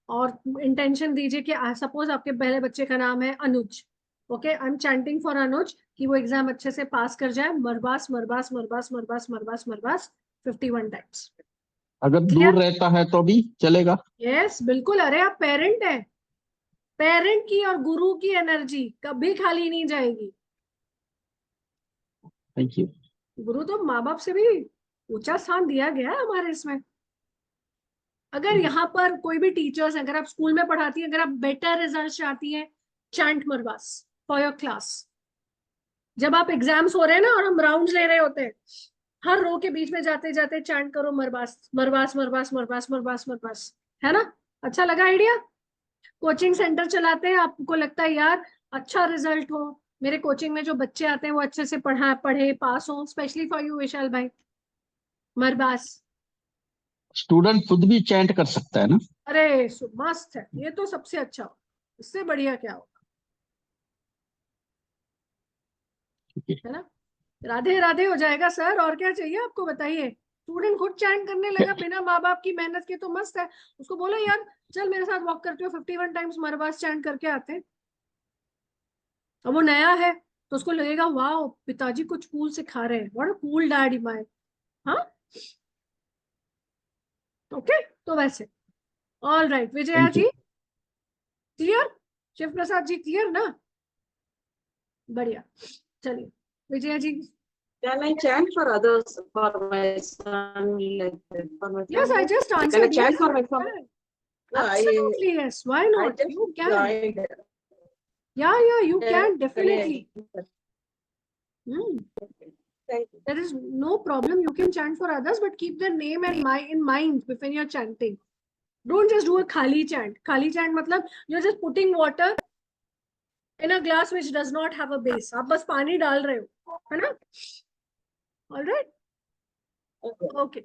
और इंटेंशन दीजिए कि सपोज आपके पहले बच्चे का नाम है Anuj, okay, I am chanting for Anuj कि वो एग्जाम अच्छे से पास कर जाए, मरबास मरबास मरबास मरबास मरबास मरबास 51 टाइम्स। अगर दूर रहता है तो भी चलेगा? यस बिल्कुल, अरे आप पेरेंट हैं, पेरेंट की और गुरु की एनर्जी कभी खाली नहीं जाएगी। Thank you. गुरु तो माँ बाप से भी ऊंचा स्थान दिया गया है हमारे इसमें। अगर यहाँ पर कोई भी टीचर्स, अगर आप स्कूल में पढ़ाती हैं, अगर आप बेटर रिजल्ट चाहती हैं, चैंट मरबास फॉर योर क्लास। जब आप एग्जाम्स हो रहे हैं ना और हम राउंड्स ले रहे होते हैं, हर रो के बीच में जाते जाते चैंट करो मरबास मरबास मरबास मरबास मरबास मरबास, है ना। अच्छा लगा आइडिया। कोचिंग सेंटर चलाते हैं, आपको लगता है यार अच्छा रिजल्ट हो, मेरे कोचिंग में जो बच्चे आते हैं वो अच्छे से पढ़े पास हो, स्पेशली फॉर यू विशाल भाई, मरबास। स्टूडेंट खुद भी चैंट कर सकता है ना? अरे मस्त है, ये तो सबसे अच्छा हो, इससे बढ़िया क्या होगा, है ना। राधे राधे हो जाएगा सर, और क्या चाहिए आपको, बताइए। स्टूडेंट खुद चैंट करने लगा बिना माँ बाप की मेहनत के, तो मस्त है। उसको बोलो यार चल मेरे साथ वॉक करते हो, 51 टाइम्स मरबास चैंट करके आते हैं। अब वो नया है तो उसको लगेगा वाह पिताजी कुछ कूल सिखा रहे हैं, what a cool daddy my, हाँ ओके। तो वैसे all right, Vijaya Thank you. जी क्लियर, शिव प्रसाद जी क्लियर ना, बढ़िया। चलिए विजया जी। Can I chant for others, for my son, like for my Yes, I family? just Can I answered chant yes. for my family? No, Absolutely yes. Why I not? just You can. joined. Yeah, you can definitely. Hmm. Thank you. There is no problem. You can chant for others, but keep their name and in mind when you're chanting. Don't just do a khali chant. Khali chant matlab you're just putting water in a glass which does not have a base. आप बस पानी डाल रहे हो, है ना? All right. Okay.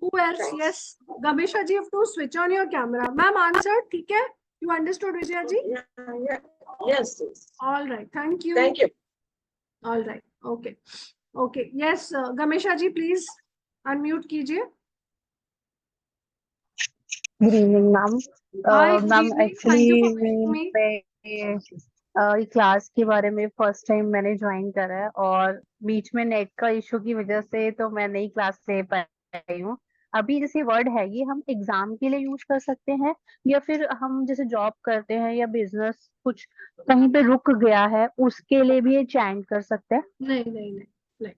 Who else? Thanks. Yes. Gamisha ji, you have to switch on your camera. Ma'am answered. ठीक है? You understood, Vijaya ji? Yeah. Yes. All right. Thank you. Thank you. All right. Okay okay yes Gamesha ji please unmute कीजिए. Good evening ma'am. Hi good ma'am evening, thank you for actually me. मैं class के बारे में first time मैंने join करा है और बीच में नेट का इशू की वजह से तो मैं नई क्लास ले पाई हूँ. अभी जैसे वर्ड है ये हम एग्जाम के लिए यूज कर सकते हैं या फिर हम जैसे जॉब करते हैं या बिजनेस कुछ कहीं पे रुक गया है उसके लिए भी ये चैंट कर सकते हैं? नहीं नहीं नहीं नहीं,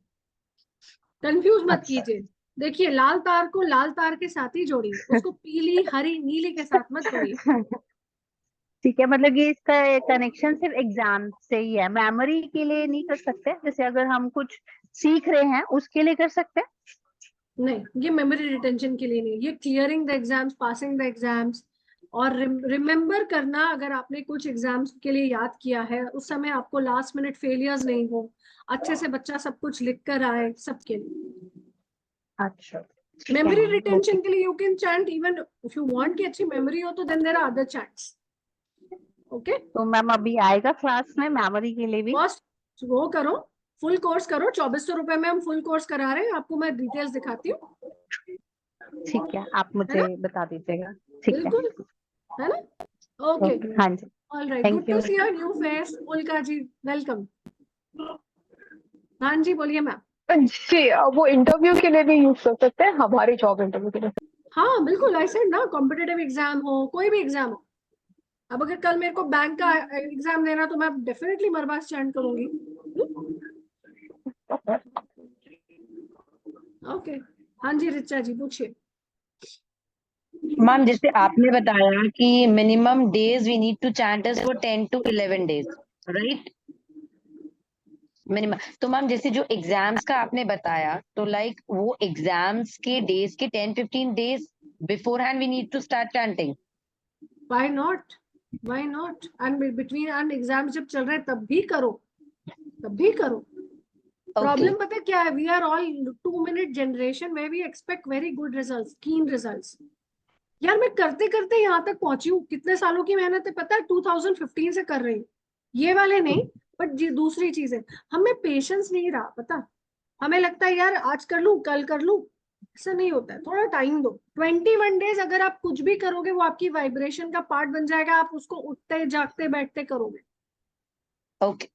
कंफ्यूज मत अच्छा. कीजिए. देखिए लाल तार को लाल तार के साथ ही जोड़िए, उसको पीली हरी नीली के साथ मत जोड़िए. ठीक है, मतलब ये इसका कनेक्शन सिर्फ एग्जाम से ही है, मेमोरी के लिए नहीं कर सकते? जैसे अगर हम कुछ सीख रहे हैं उसके लिए कर सकते हैं? नहीं, ये मेमोरी रिटेंशन के लिए नहीं, ये clearing the exams, passing the exams और रिमेम्बर करना. अगर आपने कुछ एग्जाम्स के लिए याद किया है उस समय आपको लास्ट मिनट फेलियर्स नहीं हो, अच्छे से बच्चा सब कुछ लिख कर आए, सबके लिए. अच्छा, ठीक है मेमोरी मैम. Retention okay. के लिए you can chant even if you want कि अच्छी मेमोरी हो तो then there are other chants. Okay तो मैम अभी आएगा क्लास में मेमोरी के लिए भी? फर्स्ट वो करो, फुल कोर्स करो. 2400 रुपए में हम फुल कोर्स करा रहे हैं. आपको मैं डिटेल्स दिखाती हूँ, ठीक है, आप है मुझे ना. बता दीजिएगा. ठीक है. बिल्कुल, है ना. Okay okay. हाँ जी. All right, good thank to you. See your new face. Ulka ji welcome. हाँ जी बोलिए मैम. जी वो इंटरव्यू के लिए भी यूज कर सकते हैं, हमारे जॉब इंटरव्यू के लिए. हाँ बिल्कुल, आई सेड ना, कॉम्पिटेटिव एग्जाम हो, कोई भी एग्जाम हो. अब अगर कल मेरे को बैंक का एग्जाम देना तो मैं डेफिनेटली मरबास चैंट करूंगी. ओके हाँ जी रिचा जी पूछिए. मैम जैसे आपने बताया कि minimum days we need to chant is for 10 to 11 days, राइट? मिनिमम. तो मैम जैसे जो एग्जाम्स का आपने बताया तो लाइक वो एग्जाम्स के डेज के 10-15 days beforehand we need to start chanting. Why not, why not. And between and exam जब चल रहे हैं तब भी करो, तब भी करो. प्रॉब्लम पता है क्या है, we are all 2 minute generation में we expect very good results, keen results. यार मैं करते करते यहाँ तक पहुंची हूँ, कितने सालों की मेहनत है पता है, 2015 से कर रही हूँ. ये वाले नहीं, बट दूसरी चीजें. हमें पेशेंस नहीं रहा, पता. हमें लगता है यार आज कर लूं कल कर लूं, ऐसा नहीं होता है. थोड़ा टाइम दो. 21 डेज अगर आप कुछ भी करोगे वो आपकी वाइब्रेशन का पार्ट बन जाएगा. आप उसको उठते जागते बैठते करोगे. Okay,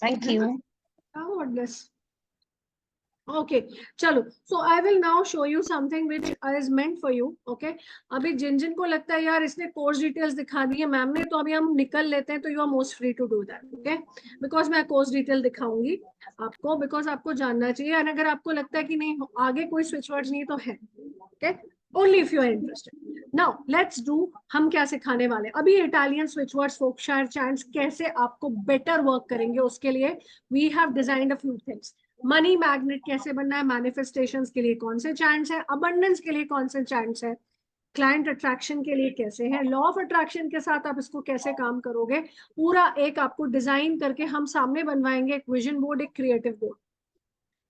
thank you. God bless. Okay, चलो. So I will now show you something which is meant for you. Okay, अभी जिन जिन को लगता है यार इसने कोर्स डिटेल्स दिखा दी है मैम ने, तो अभी हम निकल लेते हैं. तो you are most free to do that. Okay, because मैं कोर्स डिटेल दिखाऊंगी आपको, बिकॉज आपको जानना चाहिए. और अगर आपको लगता है कि नहीं आगे कोई स्विच वर्ड्स नहीं तो है, okay, only if you are interested. Now let's do. हम क्या सिखाने वाले हैं अभी, इटालियन स्विच वर्ड्स, फोकशायर चैंट्स कैसे आपको बेटर वर्क करेंगे उसके लिए we have designed a few things. Money magnet कैसे बनना है, मैनिफेस्टेशंस के लिए कौन से चैंट्स है, अबंडेंस के लिए कौन से चैंट्स है, क्लाइंट अट्रैक्शन के लिए कैसे है, लॉ ऑफ अट्रैक्शन के साथ आप इसको कैसे काम करोगे, पूरा एक आपको डिजाइन करके हम सामने बनवाएंगे. एक विजन बोर्ड, एक क्रिएटिव बोर्ड.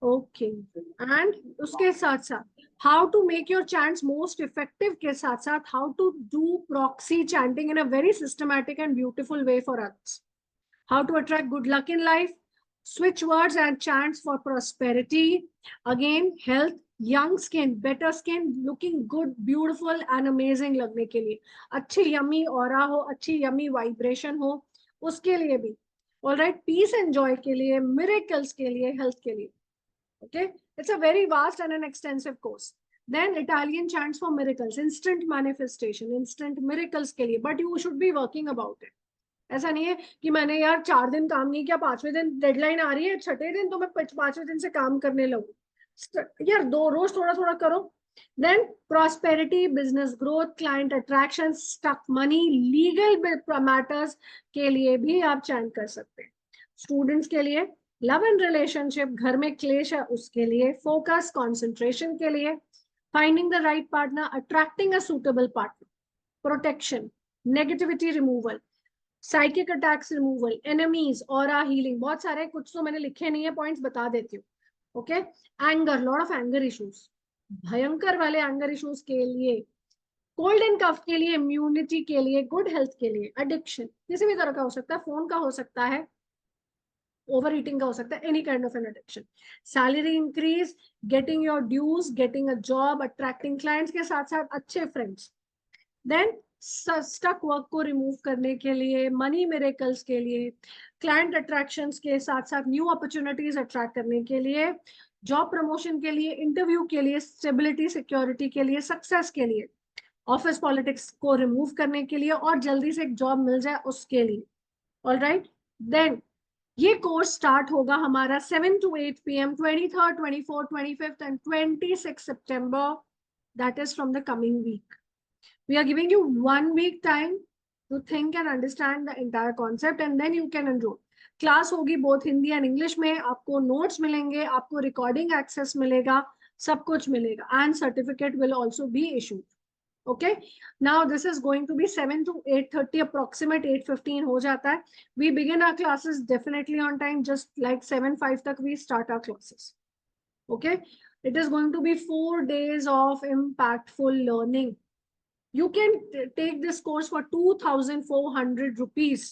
ओके, एंड उसके साथ साथ how to make your chants most effective के साथ साथ how to do proxy chanting in a very systematic and beautiful way for others. How to attract good luck in life, switch words and chants for prosperity, again health, young skin, better skin, looking good, beautiful and amazing लगने के लिए, अच्छी yummy aura हो, अच्छी yummy vibration हो, उसके लिए भी. All right, peace and joy के लिए, miracles के लिए, health के लिए. Okay, it's a very vast and an extensive course. Then Italian chants for miracles, instant manifestation, instant miracles के लिए, but you should be working about it. ऐसा नहीं है कि मैंने यार 4 दिन काम नहीं किया, 5वें दिन डेडलाइन आ रही है, 6ठे दिन तो मैं 5वें दिन से काम करने लगूं. यार 2 रोज थोड़ा थोड़ा करो. Then prosperity, business growth, client attraction, stuck money, legal matters के लिए भी आप चैंट कर सकते हैं. स्टूडेंट्स के लिए लव एंड रिलेशनशिप, घर में क्लेश है उसके लिए, फोकस कंसंट्रेशन के लिए, finding the right partner, attracting a suitable partner, protection, negativity removal, psychic attacks removal, enemies, aura healing. बहुत सारे, कुछ तो मैंने लिखे नहीं है, पॉइंट्स बता देती हूँ. Okay, anger, lot of anger issues, भयंकर वाले एंगर इश्यूज के लिए, कोल्ड एंड कफ के लिए, इम्यूनिटी के लिए, गुड हेल्थ के लिए, एडिक्शन किसी भी तरह का हो सकता है, फोन का हो सकता है, ओवर ईटिंग का हो सकता है, any kind of an addiction. Salary increase, getting your dues, getting a job, attracting clients के साथ साथ अच्छे फ्रेंड्स। देन स्टक वर्क को रिमूव करने के लिए, मनी मिरेकल्स के लिए, क्लाइंट अट्रैक्शंस के साथ साथ न्यू अपॉर्चुनिटीज अट्रैक्ट करने के लिए, जॉब प्रमोशन के लिए, इंटरव्यू के लिए, स्टेबिलिटी सिक्योरिटी के लिए, सक्सेस के लिए, ऑफिस पॉलिटिक्स को रिमूव करने के लिए और जल्दी से एक जॉब मिल जाए उसके लिए। ऑल राइट, देन ये कोर्स स्टार्ट होगा हमारा 7 to 8 PM 23rd, 24th, 25th and 26th September. That is from the coming week. We are giving you 1 week time to think and understand the entire concept and then you can enroll. Class होगी both Hindi and English में, आपको notes मिलेंगे, आपको recording access मिलेगा, सब कुछ मिलेगा, and certificate will also be issued. Okay, now this is going to be 7 to 8:30, approximate 8:15 हो जाता है. We begin our classes definitely on time, just like 7:05 तक we start our classes. Okay, it is going to be 4 days of impactful learning. You can take this course for 2,400 rupees.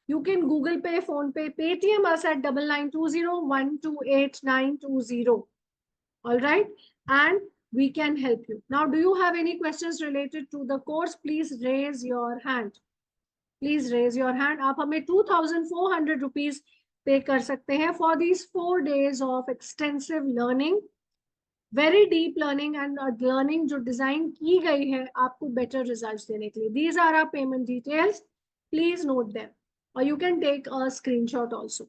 You can Google Pay, Phone Pay, Paytm us at 9920128920. All right, and we can help you. Now, do you have any questions related to the course? Please raise your hand. Please raise your hand. आप हमें 2,400 rupees pay कर सकते हैं for these 4 days of extensive learning. Very deep learning and learning जो design की गई है आपको better results देने के लिए. These are our payment details. Please note them, or you can take a screenshot also.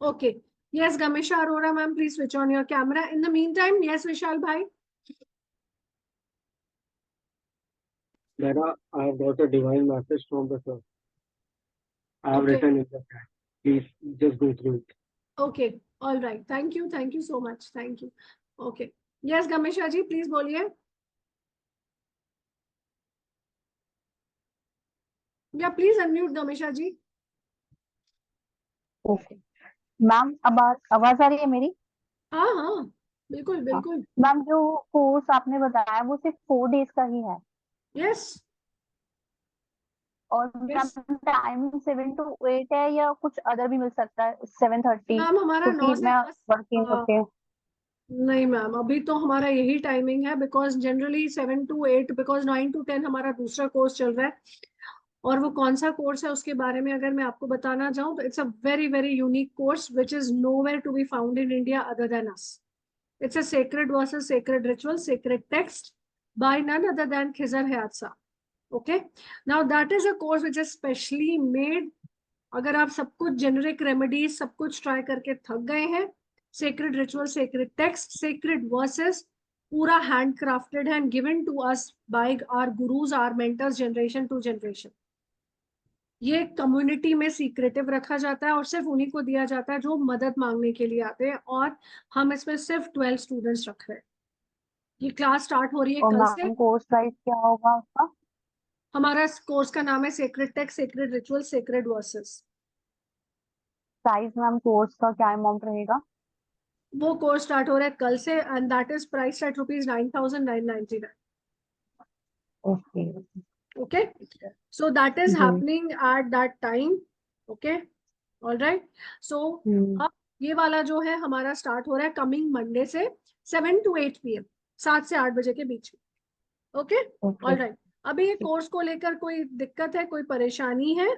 Okay. Yes, Gamisha Arora ma'am, please switch on your camera. In the meantime, yes, Vishal bhai. Dada, I have got a divine message from the sir. I have Okay. written in the chat. Please just go through it. Okay. All right. Thank you. Thank you so much. Thank you. Okay. Yes, Gamisha ji, please बोलिए. Yeah, please unmute Gamisha ji. Okay ma'am, अब आवाज आ रही है मेरी? हाँ हाँ, बिल्कुल बिल्कुल. मैम, जो कोर्स आपने बताया वो सिर्फ 4 डेज का ही है? Yes. और मैम टाइम 7 to 8 है या कुछ अदर भी मिल सकता है? 7:30? मैम हमारा 9 क्योंकि से मैं 10. वर्किंग करती हूँ। नहीं मैम, अभी तो हमारा यही टाइमिंग है, because generally 7 to 8, because 9 to 10 हमारा दूसरा कोर्स चल रहा है. और वो कौन सा कोर्स है उसके बारे में अगर मैं आपको बताना चाहूँ तो it's a very very unique course which is nowhere to be found in India other than us. It's a sacred verses, sacred ritual, sacred text by none other than Khizar Hayat Sahib. Okay. Now that is a course which is specially made. अगर आप सब कुछ generic remedies सब कुछ try करके थक गए हैं, sacred ritual, sacred text, sacred verses, पूरा handcrafted and given to us by our gurus, our mentors, generation to generation. ये कम्युनिटी में सीक्रेटिव रखा जाता है और सिर्फ उन्हीं को दिया जाता है जो मदद मांगने के लिए आते हैं, और हम इसमें सिर्फ 12 स्टूडेंट्स रख रहे हैं. ये क्लास स्टार्ट हो रही है और कल से. मैम कोर्स प्राइस क्या होगा उसका? हमारा कोर्स का नाम है sacred text, sacred ritual, sacred versus. Price ma'am course का क्या अमाउंट रहेगा? वो कोर्स स्टार्ट हो रहा है कल से and that is price at ₹9,999. Okay. Okay, so that is happening at that time. Okay, all right. So अब ये वाला जो है हमारा स्टार्ट हो रहा है कमिंग मंडे से 7 to 8 PM, 7 से 8 बजे के बीच में. Okay, all right. अभी ये कोर्स को लेकर कोई दिक्कत है, कोई परेशानी है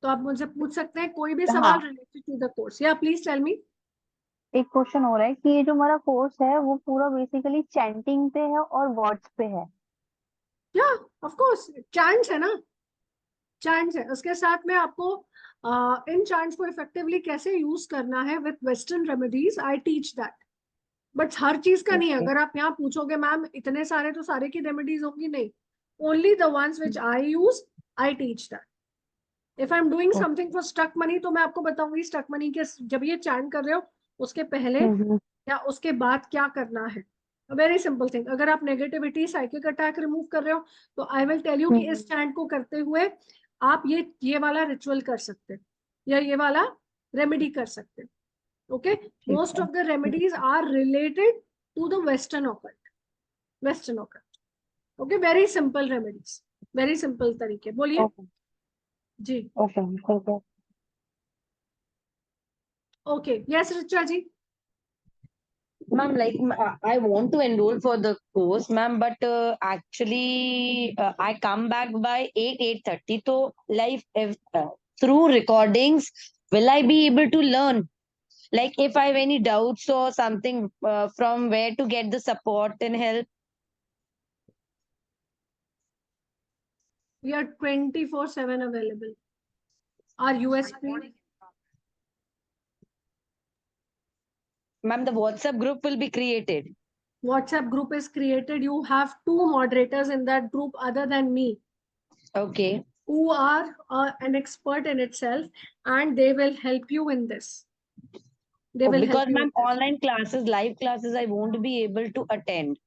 तो आप मुझसे पूछ सकते हैं कोई भी सवाल रिलेटेड टू द कोर्स. या प्लीज टेल मी. एक क्वेश्चन हो रहा है कि ये जो हमारा कोर्स है वो पूरा बेसिकली चैंटिंग पे है और वर्ड्स पे है? या ऑफ कोर्स चैंट्स है ना, चैंट्स है. उसके साथ में आपको इन चैंट्स को इफेक्टिवली कैसे यूज करना है with western remedies, I teach that. But हर चीज का नहीं है. अगर आप यहाँ पूछोगे मैम इतने सारे तो सारे की रेमेडीज होंगी, नहीं. Only the ones which I use, I teach that. If I am doing something for stuck money तो मैं आपको बताऊंगी स्टक मनी के जब ये चैंट कर रहे हो उसके पहले या उसके बाद क्या करना है. Very simple thing. अगर आप नेगेटिविटी, साइकिक अटैक रिमूव कर रहे हो तो आई विल टेल यू कि इस चैंट को करते हुए आप ये वाला रिचुअल कर सकते या ये वाला रेमेडी कर सकते. Okay, most of the remedies are related to the western occult. Western occult. Okay, very simple remedies, very simple तरीके. बोलिए जी. Okay. Okay, yes, Richa ji. Ma'am, like I want to enroll for the course, ma'am, but actually I come back by 8:30. So, like if, through recordings, will I be able to learn? Like if I have any doubts or something, from where to get the support and help? We are 24/7 available. Our USP. Ma'am, the WhatsApp group will be created. WhatsApp group is created. You have 2 moderators in that group other than me, Okay. who are an expert in itself, and they will help you in this. They will Because help you in ma'am, this. online classes, live classes, I won't be able to attend.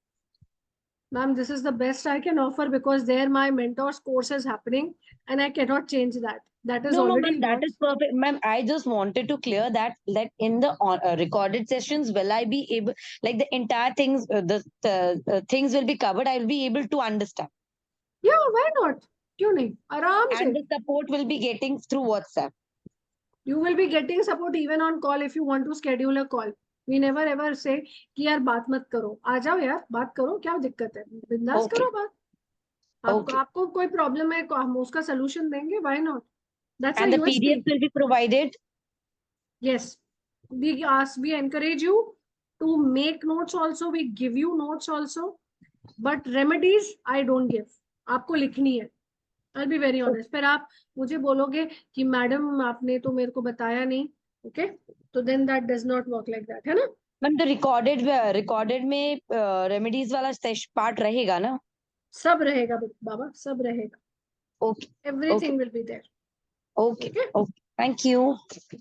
Ma'am, this is the best I can offer because there my mentor's course is happening and I cannot change that. That is No, already ma'am, that launched. is perfect. Ma'am, I just wanted to clear that in the recorded sessions, will I be able, like the entire things, things will be covered. I will be able to understand. Yeah, why not? क्यों नहीं? आराम से. And the support will be getting through WhatsApp. You will be getting support even on call if you want to schedule a call. We never ever say कि यार बात मत करो. आ जाओ यार, बात करो, क्या दिक्कत है? बिंदास Okay. करो बात. आपको कोई प्रॉब्लम है, हम उसका सलूशन देंगे. Why not? That's And a the USP. PDF will be provided. Yes, we encourage you to make notes also. We give you notes also, but remedies I don't give. आपको लिखनी है. I'll be very honest. फिर आप मुझे बोलोगे कि madam आपने तो मेरे को बताया नहीं, okay? तो then that does not work like that, है ना? Ma'am, the recorded में remedies वाला part रहेगा ना? सब रहेगा बाबा, सब रहेगा. Okay. Everything will be there. Okay. Okay. Thank you.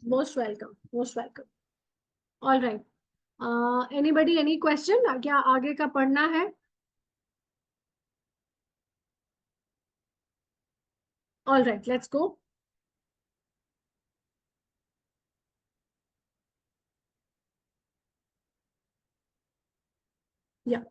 Most welcome. Most welcome. All right. Anybody, any question? क्या आगे का पढ़ना है? All right, let's go. Yeah.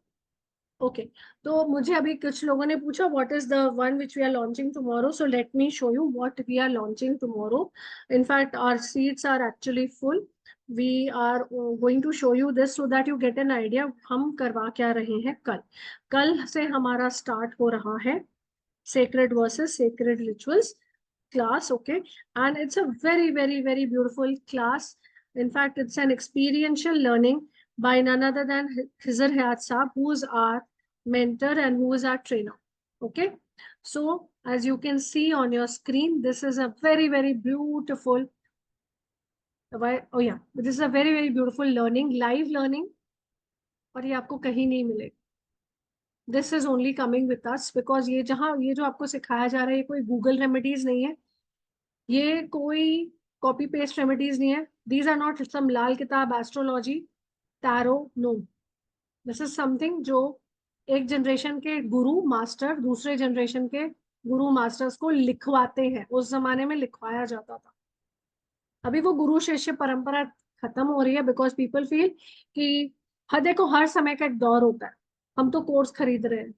Okay. तो मुझे अभी कुछ लोगों ने पूछा what is the one which we are launching tomorrow. So let me show you what we are launching tomorrow. In fact, our seats are actually full. We are going to show you this so that you get an idea हम करवा क्या रहे हैं कल. कल से हमारा start हो रहा है Sacred Verses, Sacred Rituals class, okay? And it's a very, very, very beautiful class. In fact, it's an experiential learning by none other than Khizr Hayat Saab, who is our mentor and who is our trainer, okay? So, as you can see on your screen, this is a very, very beautiful, oh yeah, this is a very, very beautiful learning, live learning, और ये आपको कहीं नहीं मिलेगा. This is only coming with us because ये जो आपको सिखाया जा रहा है ये कोई Google remedies नहीं है, ये कोई copy paste remedies नहीं है. These are not some लाल किताब astrology, tarot, no. This is something जो एक जनरेशन के गुरु मास्टर दूसरे जनरेशन के गुरु मास्टर्स को लिखवाते हैं. उस जमाने में लिखवाया जाता था. अभी वो गुरु शिष्य परंपरा खत्म हो रही है बिकॉज पीपल फील कि देखो हर समय का एक दौर होता है, हम तो कोर्स खरीद रहे हैं.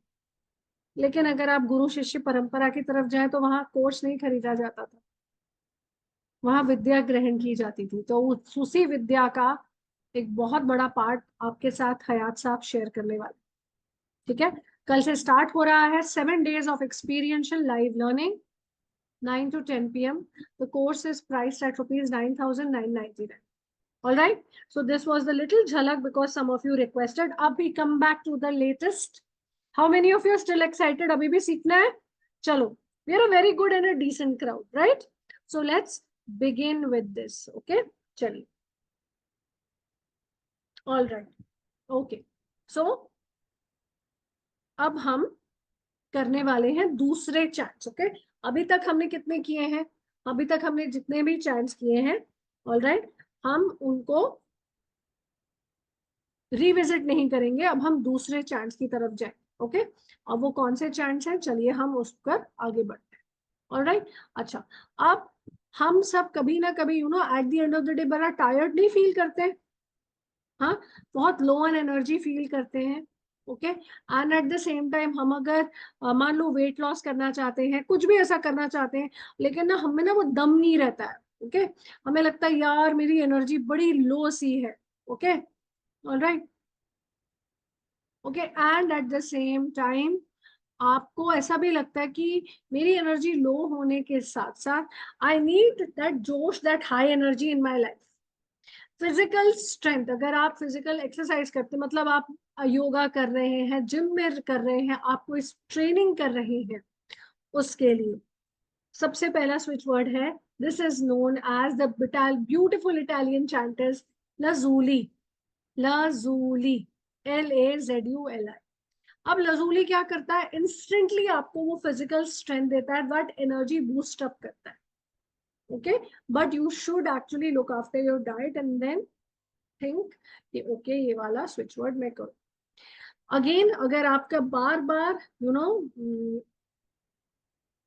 लेकिन अगर आप गुरु शिष्य परंपरा की तरफ जाए तो वहां कोर्स नहीं खरीदा जाता था, वहां विद्या ग्रहण की जाती थी. तो उसी विद्या का एक बहुत बड़ा पार्ट आपके साथ हयात साहब शेयर करने वाले. ठीक है, कल से स्टार्ट हो रहा है 7 days of experiential live learning 9 to 10 p.m. The course is priced at rupees 9,999. All right, so this was the little jhalak because some of you requested. Ab we come back to the latest. How many of you are still excited? Abhi bhi seekhna hai? Chalo, we are a very good and a decent crowd, right? So let's begin with this. Okay, chaliye. All right, okay. So अब हम करने वाले हैं दूसरे chats. Okay, अभी तक हमने कितने किए हैं? अभी तक हमने जितने भी चैट्स किए हैं, ऑल राइट, हम उनको रिविजिट नहीं करेंगे. अब हम दूसरे चैट्स की तरफ जाएं. ओके, अब वो कौन से चैट्स हैं, चलिए हम उस पर आगे बढ़ते हैं. ऑल राइट, अच्छा, अब हम सब कभी ना कभी eight the end of the day बड़ा टायर्ड नहीं फील करते? हाँ, बहुत लो ऑन एनर्जी फील करते हैं. Okay, and at the same time हम अगर मान लो वेट लॉस करना चाहते हैं, कुछ भी ऐसा करना चाहते हैं, लेकिन ना हमें ना वो दम नहीं रहता है. ओके हमें लगता है यार मेरी एनर्जी बड़ी लो सी है, okay alright, okay and at the same time आपको ऐसा भी लगता है कि मेरी एनर्जी लो होने के साथ साथ आई नीड दैट जोश, that high energy in my life. Physical strength, अगर आप फिजिकल एक्सरसाइज करते मतलब आप योगा कर रहे हैं, जिम में कर रहे हैं, आप कोई ट्रेनिंग कर रहे हैं, उसके लिए सबसे पहला स्विच वर्ड है, this is known as the beautiful Italian chanters lazuli, lazuli, LAZULI। अब लजूली क्या करता है, इंस्टेंटली आपको वो फिजिकल स्ट्रेंथ देता है, दैट एनर्जी बूस्ट अप करता है, okay but you should actually look after your diet and then think कि ओके ये वाला स्विच वर्ड मैं करूं। अगेन अगर आपका बार बार यू नो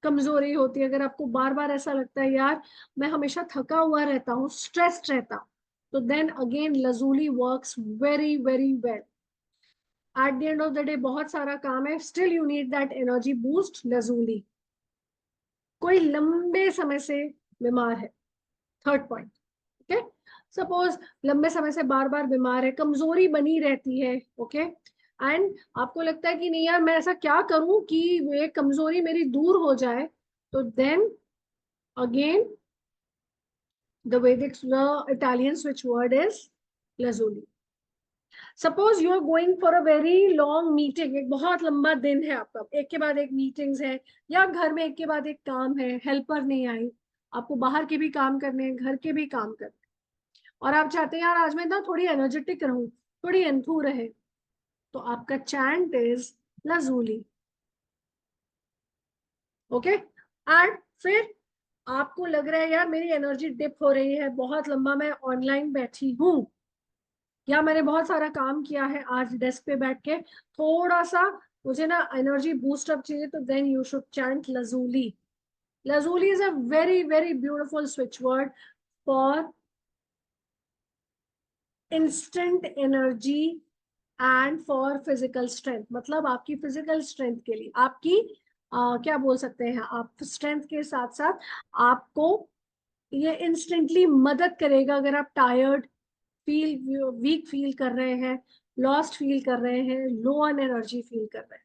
कमजोरी होती है, अगर आपको बार बार ऐसा लगता है यार मैं हमेशा थका हुआ रहता हूँ, स्ट्रेस्ड रहता हूँ, तो then again lazuli works very very well. At the end of the day बहुत सारा काम है, still you need that energy boost, lazuli. कोई लंबे समय से बीमार है, थर्ड पॉइंट, ओके सपोज लंबे समय से बार बार बीमार है, कमजोरी बनी रहती है, ओके एंड आपको लगता है कि नहीं यार मैं ऐसा क्या करूं कि ये कमजोरी मेरी दूर हो जाए, तो then again the Vedic Italian switch word is lazuli। Suppose you are going for a very long meeting, एक बहुत लंबा दिन है आपका, एक के बाद एक मीटिंग्स है, या घर में एक के बाद एक काम है, हेल्पर नहीं आई, आपको बाहर के भी काम करने हैं, घर के भी काम करने हैं, और आप चाहते हैं यार आज मैं ना थोड़ी एनर्जेटिक रहूं, थोड़ी एंथू रहे, तो आपका chant is lazuli, okay and फिर आपको लग रहा है यार मेरी एनर्जी डिप हो रही है, बहुत लंबा मैं ऑनलाइन बैठी हूं, या मैंने बहुत सारा काम किया है आज डेस्क पे बैठ के, थोड़ा सा मुझे ना एनर्जी बूस्ट अप चाहिए, तो then you should chant lazuli। lazuli is a very very beautiful switch word for instant energy and for physical strength, मतलब आपकी फिजिकल स्ट्रेंथ के लिए, आपकी क्या बोल सकते हैं, आप स्ट्रेंथ के साथ साथ आपको ये इंस्टेंटली मदद करेगा अगर आप टायर्ड फील, वीक फील कर रहे हैं, लॉस्ट फील कर रहे हैं, लो ऑन एनर्जी फील कर रहे हैं।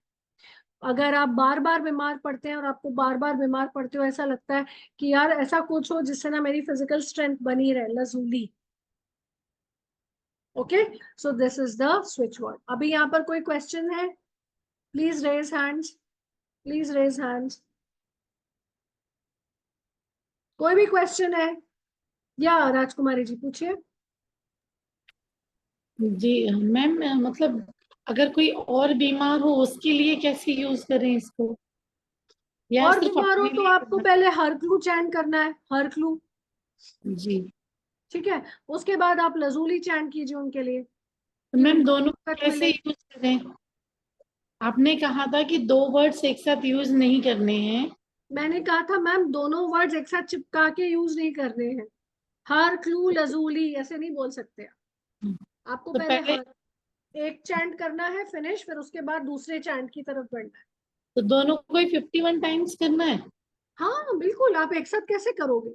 अगर आप बार बार बीमार पड़ते हैं और आपको बार बार बीमार पड़ते हो ऐसा लगता है कि यार ऐसा कुछ हो जिससे ना मेरी फिजिकल स्ट्रेंथ बनी रहे, lazuli। Okay so this is the switch word. अभी यहाँ पर कोई क्वेश्चन है, please raise hands, please raise hands. कोई भी क्वेश्चन है, या राजकुमारी जी पूछिए। जी मैम, मतलब अगर कोई और बीमार हो उसके लिए कैसे यूज करें इसको, या और सिर्फ बीमार हो अपने तो लिए आपको पहले हर क्लू चैंट करना है, हर क्लू, जी। ठीक है, उसके बाद आप lazuli चैंट कीजिए उनके लिए तो कि मैम उनको दोनों ताकत कैसे मिले। यूज करें? आपने कहा था कि दो वर्ड्स एक साथ यूज नहीं करने हैं। मैंने कहा था मैम दोनों वर्ड्स एक साथ चिपका के यूज नहीं करने हैं, हर क्लू lazuli ऐसे नहीं बोल सकते आप। आपको तो पहले पहले हर एक चैंट करना है फिनिश, फिर उसके बाद दूसरे चैंट की तरफ बढ़ना है। तो दोनों को ही 51 टाइम्स करना है? हाँ बिल्कुल, आप एक साथ कैसे करोगे?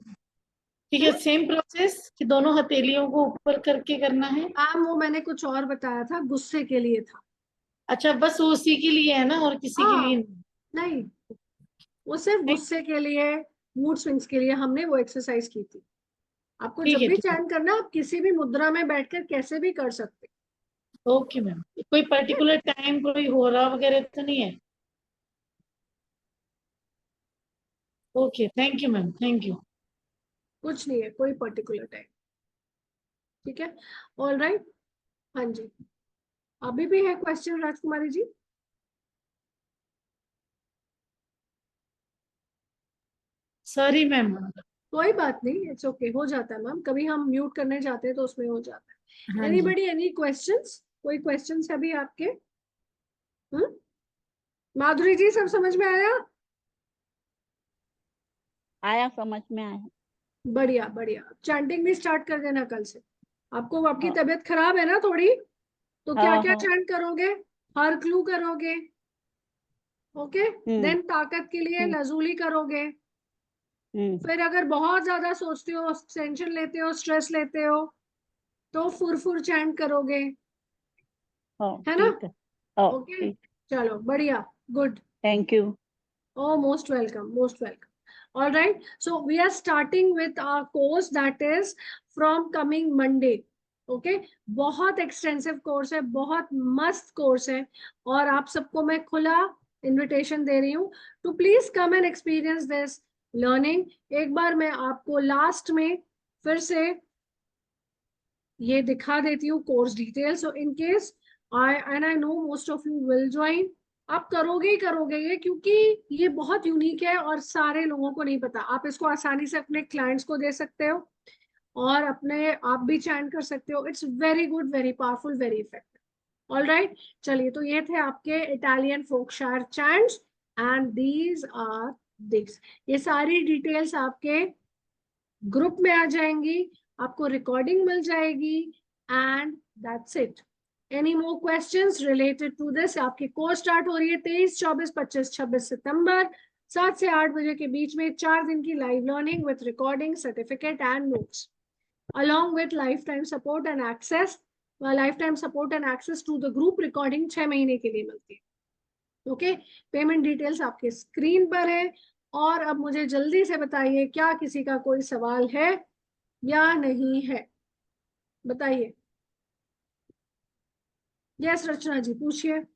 ठीक है, सेम प्रोसेस कि दोनों हथेलियों को ऊपर करके करना है? मैम वो मैंने कुछ और बताया था, गुस्से के लिए था। अच्छा, बस वो उसी के लिए है ना, और किसी के लिए हाँ नहीं? नहीं, वो सिर्फ गुस्से के लिए, मूड स्विंग्स के लिए हमने वो एक्सरसाइज की थी। आपको ठीक जब है, भी ठीक है। चैंट करना, आप किसी भी मुद्रा में बैठकर कैसे भी कर सकते। ओके मैम, कोई पर्टिकुलर टाइम कोई हो रहा वगैरह तो नहीं है? Okay, thank you ma'am, thank you. कुछ नहीं है, कोई पर्टिकुलर टाइम, ठीक है, ऑल राइट। हाँ जी, अभी भी है क्वेश्चन राजकुमारी जी? Sorry ma'am. कोई बात नहीं, इट्स ओके, हो जाता है मैम, कभी हम म्यूट करने जाते हैं तो उसमें हो जाता है। हाँ जी। एनीबडी एनी क्वेश्चंस, कोई क्वेश्चंस है अभी आपके? माधुरी जी सब समझ में आया? आया, समझ में आया। बढ़िया बढ़िया, चैंटिंग भी स्टार्ट कर देना कल से। आपको, आपकी हाँ तबीयत खराब है ना थोड़ी, तो क्या हाँ क्या हाँ। चैंट करोगे? हर क्लू करोगे, ओके, देन ताकत के लिए हम्म lazuli करोगे, फिर अगर बहुत ज्यादा सोचते हो, टेंशन लेते हो, स्ट्रेस लेते हो, तो फुरफुर चैंट करोगे, है ना? ठीक है। ओके, ठीक। चलो बढ़िया, good. Thank you. Oh, most welcome, most welcome. All right, so we are starting with our course that is from coming Monday. Okay, बहुत extensive course है, बहुत मस्त course है, और आप सबको मैं खुला invitation दे रही हूँ to please come and experience this learning. एक बार मैं आपको last में फिर से ये दिखा देती हूँ course details. So in case I know most of you will join. आप करोगे ही करोगे ये, क्योंकि ये बहुत यूनिक है और सारे लोगों को नहीं पता. आप इसको आसानी से अपने क्लाइंट्स को दे सकते हो और अपने आप भी चैंट कर सकते हो. It's very good, very powerful, very effective. All right, चलिए, तो ये थे आपके इटालियन फोकशायर chants and these are this. ये सारी डिटेल्स आपके ग्रुप में आ जाएंगी, आपको रिकॉर्डिंग मिल जाएगी, and that's it. Any more questions related to this? आपकी कोर्स स्टार्ट हो रही है 23, 24, 25, 26 सितंबर 7 से 8 बजे के बीच में. 4 दिन की live learning with recording, certificate and notes, along with lifetime support and access. Lifetime support and access to the group recording 6 महीने के लिए मिलती है. ओके, पेमेंट डिटेल्स आपके स्क्रीन पर है. और अब मुझे जल्दी से बताइए, क्या किसी का कोई सवाल है या नहीं है? बताइए. यस रचना जी, पूछिए.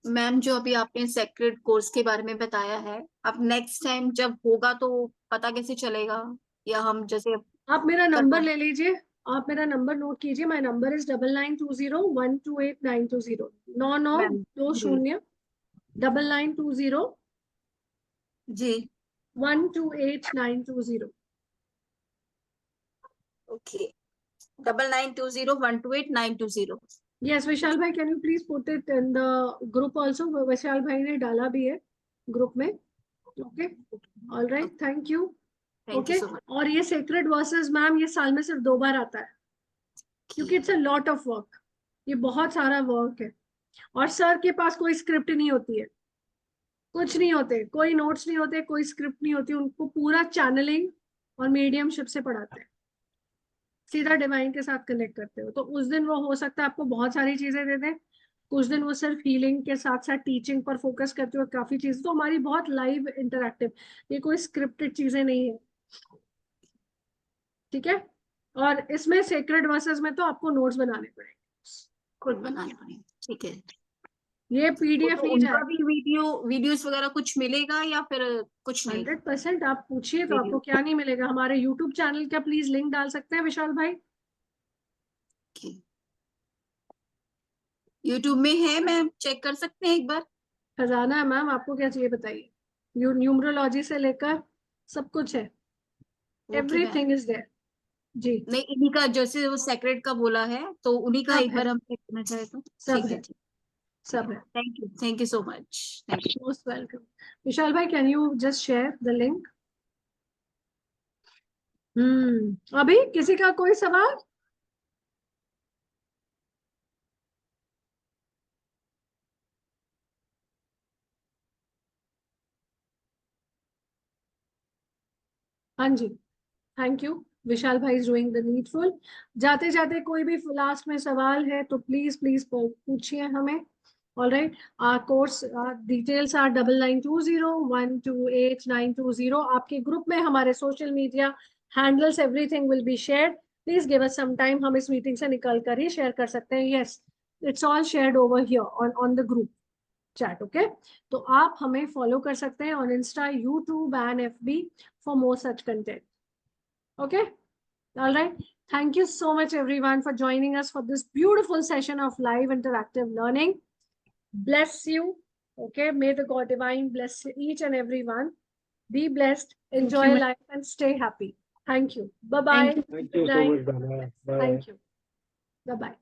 मैम, जो अभी आपने सेक्रेड कोर्स के बारे में बताया है, अब नेक्स्ट टाइम जब होगा तो पता कैसे चलेगा? या हम जैसे आप मेरा नंबर ले लीजिए, आप मेरा नंबर नोट कीजिए. माय नंबर इज 9920128920 9920 9920 जी 128920. ओके, 9920128920. Yes, विशाल भाई, can you please put it in the group also? विशाल भाई ने डाला भी है ग्रुप में. Okay, all right, thank you. Okay, और ये सेक्रेड वर्सेस मैम ये साल में सिर्फ 2 बार आता है, क्योंकि it's a lot of work. ये बहुत सारा वर्क है, और सर के पास कोई स्क्रिप्ट नहीं होती है, कुछ नहीं होते, कोई नोट्स नहीं होते, कोई स्क्रिप्ट नहीं होती. उनको पूरा चैनलिंग और मीडियमशिप से पढ़ाते हैं, सीधा डिवाइन के साथ कनेक्ट करते हो. तो उस दिन वो हो सकता है आपको बहुत सारी चीजें दे दें, कुछ दिन वो सिर्फ हीलिंग के साथ साथ टीचिंग पर फोकस करते हो, काफी चीजें. तो हमारी बहुत लाइव इंटरैक्टिव, ये कोई स्क्रिप्टेड चीजें नहीं है. ठीक है, और इसमें सेक्रेड वर्सेस में तो आपको नोट्स बनाने पड़ेंगे, खुद बनाने पड़ेंगे. ठीक है, ये पीडीएफ तो नहीं उनका जाएगा. भी वीडियोस वगैरह कुछ मिलेगा या फिर कुछ नहीं? 100% आप पूछिए, तो आपको क्या नहीं मिलेगा. हमारे यूट्यूब चैनल का प्लीज लिंक डाल सकते हैं विशाल भाई? यूट्यूब में है, मैं चेक कर सकते हैं एक बार. खजाना है मैम, आपको क्या चाहिए बताइए. न्यूमरोलॉजी से लेकर सब कुछ है, एवरीथिंग इज देयर. जी, नहीं, इन्हीं का जैसे वो सेक्रेट का बोला है, तो उन्हीं का सब एक है, बार हम चेक करना चाहे तो. सब ठीक है, है, सब है. Thank you so much. Thank you. Most welcome. Vishal bhai, can you just share the link? अभी किसी का कोई सवाल? हाँ जी, थैंक यू. विशाल भाई इज डूइंग द नीडफुल. जाते जाते कोई भी लास्ट में सवाल है तो प्लीज प्लीज पूछिए हमें. All right, our course details are 9920128920. आपके ग्रुप में हमारे social media handles, everything will be shared. Please give us some time, हम इस मीटिंग से निकल कर ही शेयर कर सकते हैं. Yes, it's all shared over here on the group chat. Okay, तो आप हमें फॉलो कर सकते हैं on Insta, YouTube and FB for more such content. Okay, all right. Thank you so much everyone for joining us for this beautiful session of live interactive learning. Bless you. Okay, may the God divine bless each and every one. Be blessed, enjoy life and stay happy. Thank you. Bye bye. Thank you so much, Dana. Bye. Thank you. Bye bye.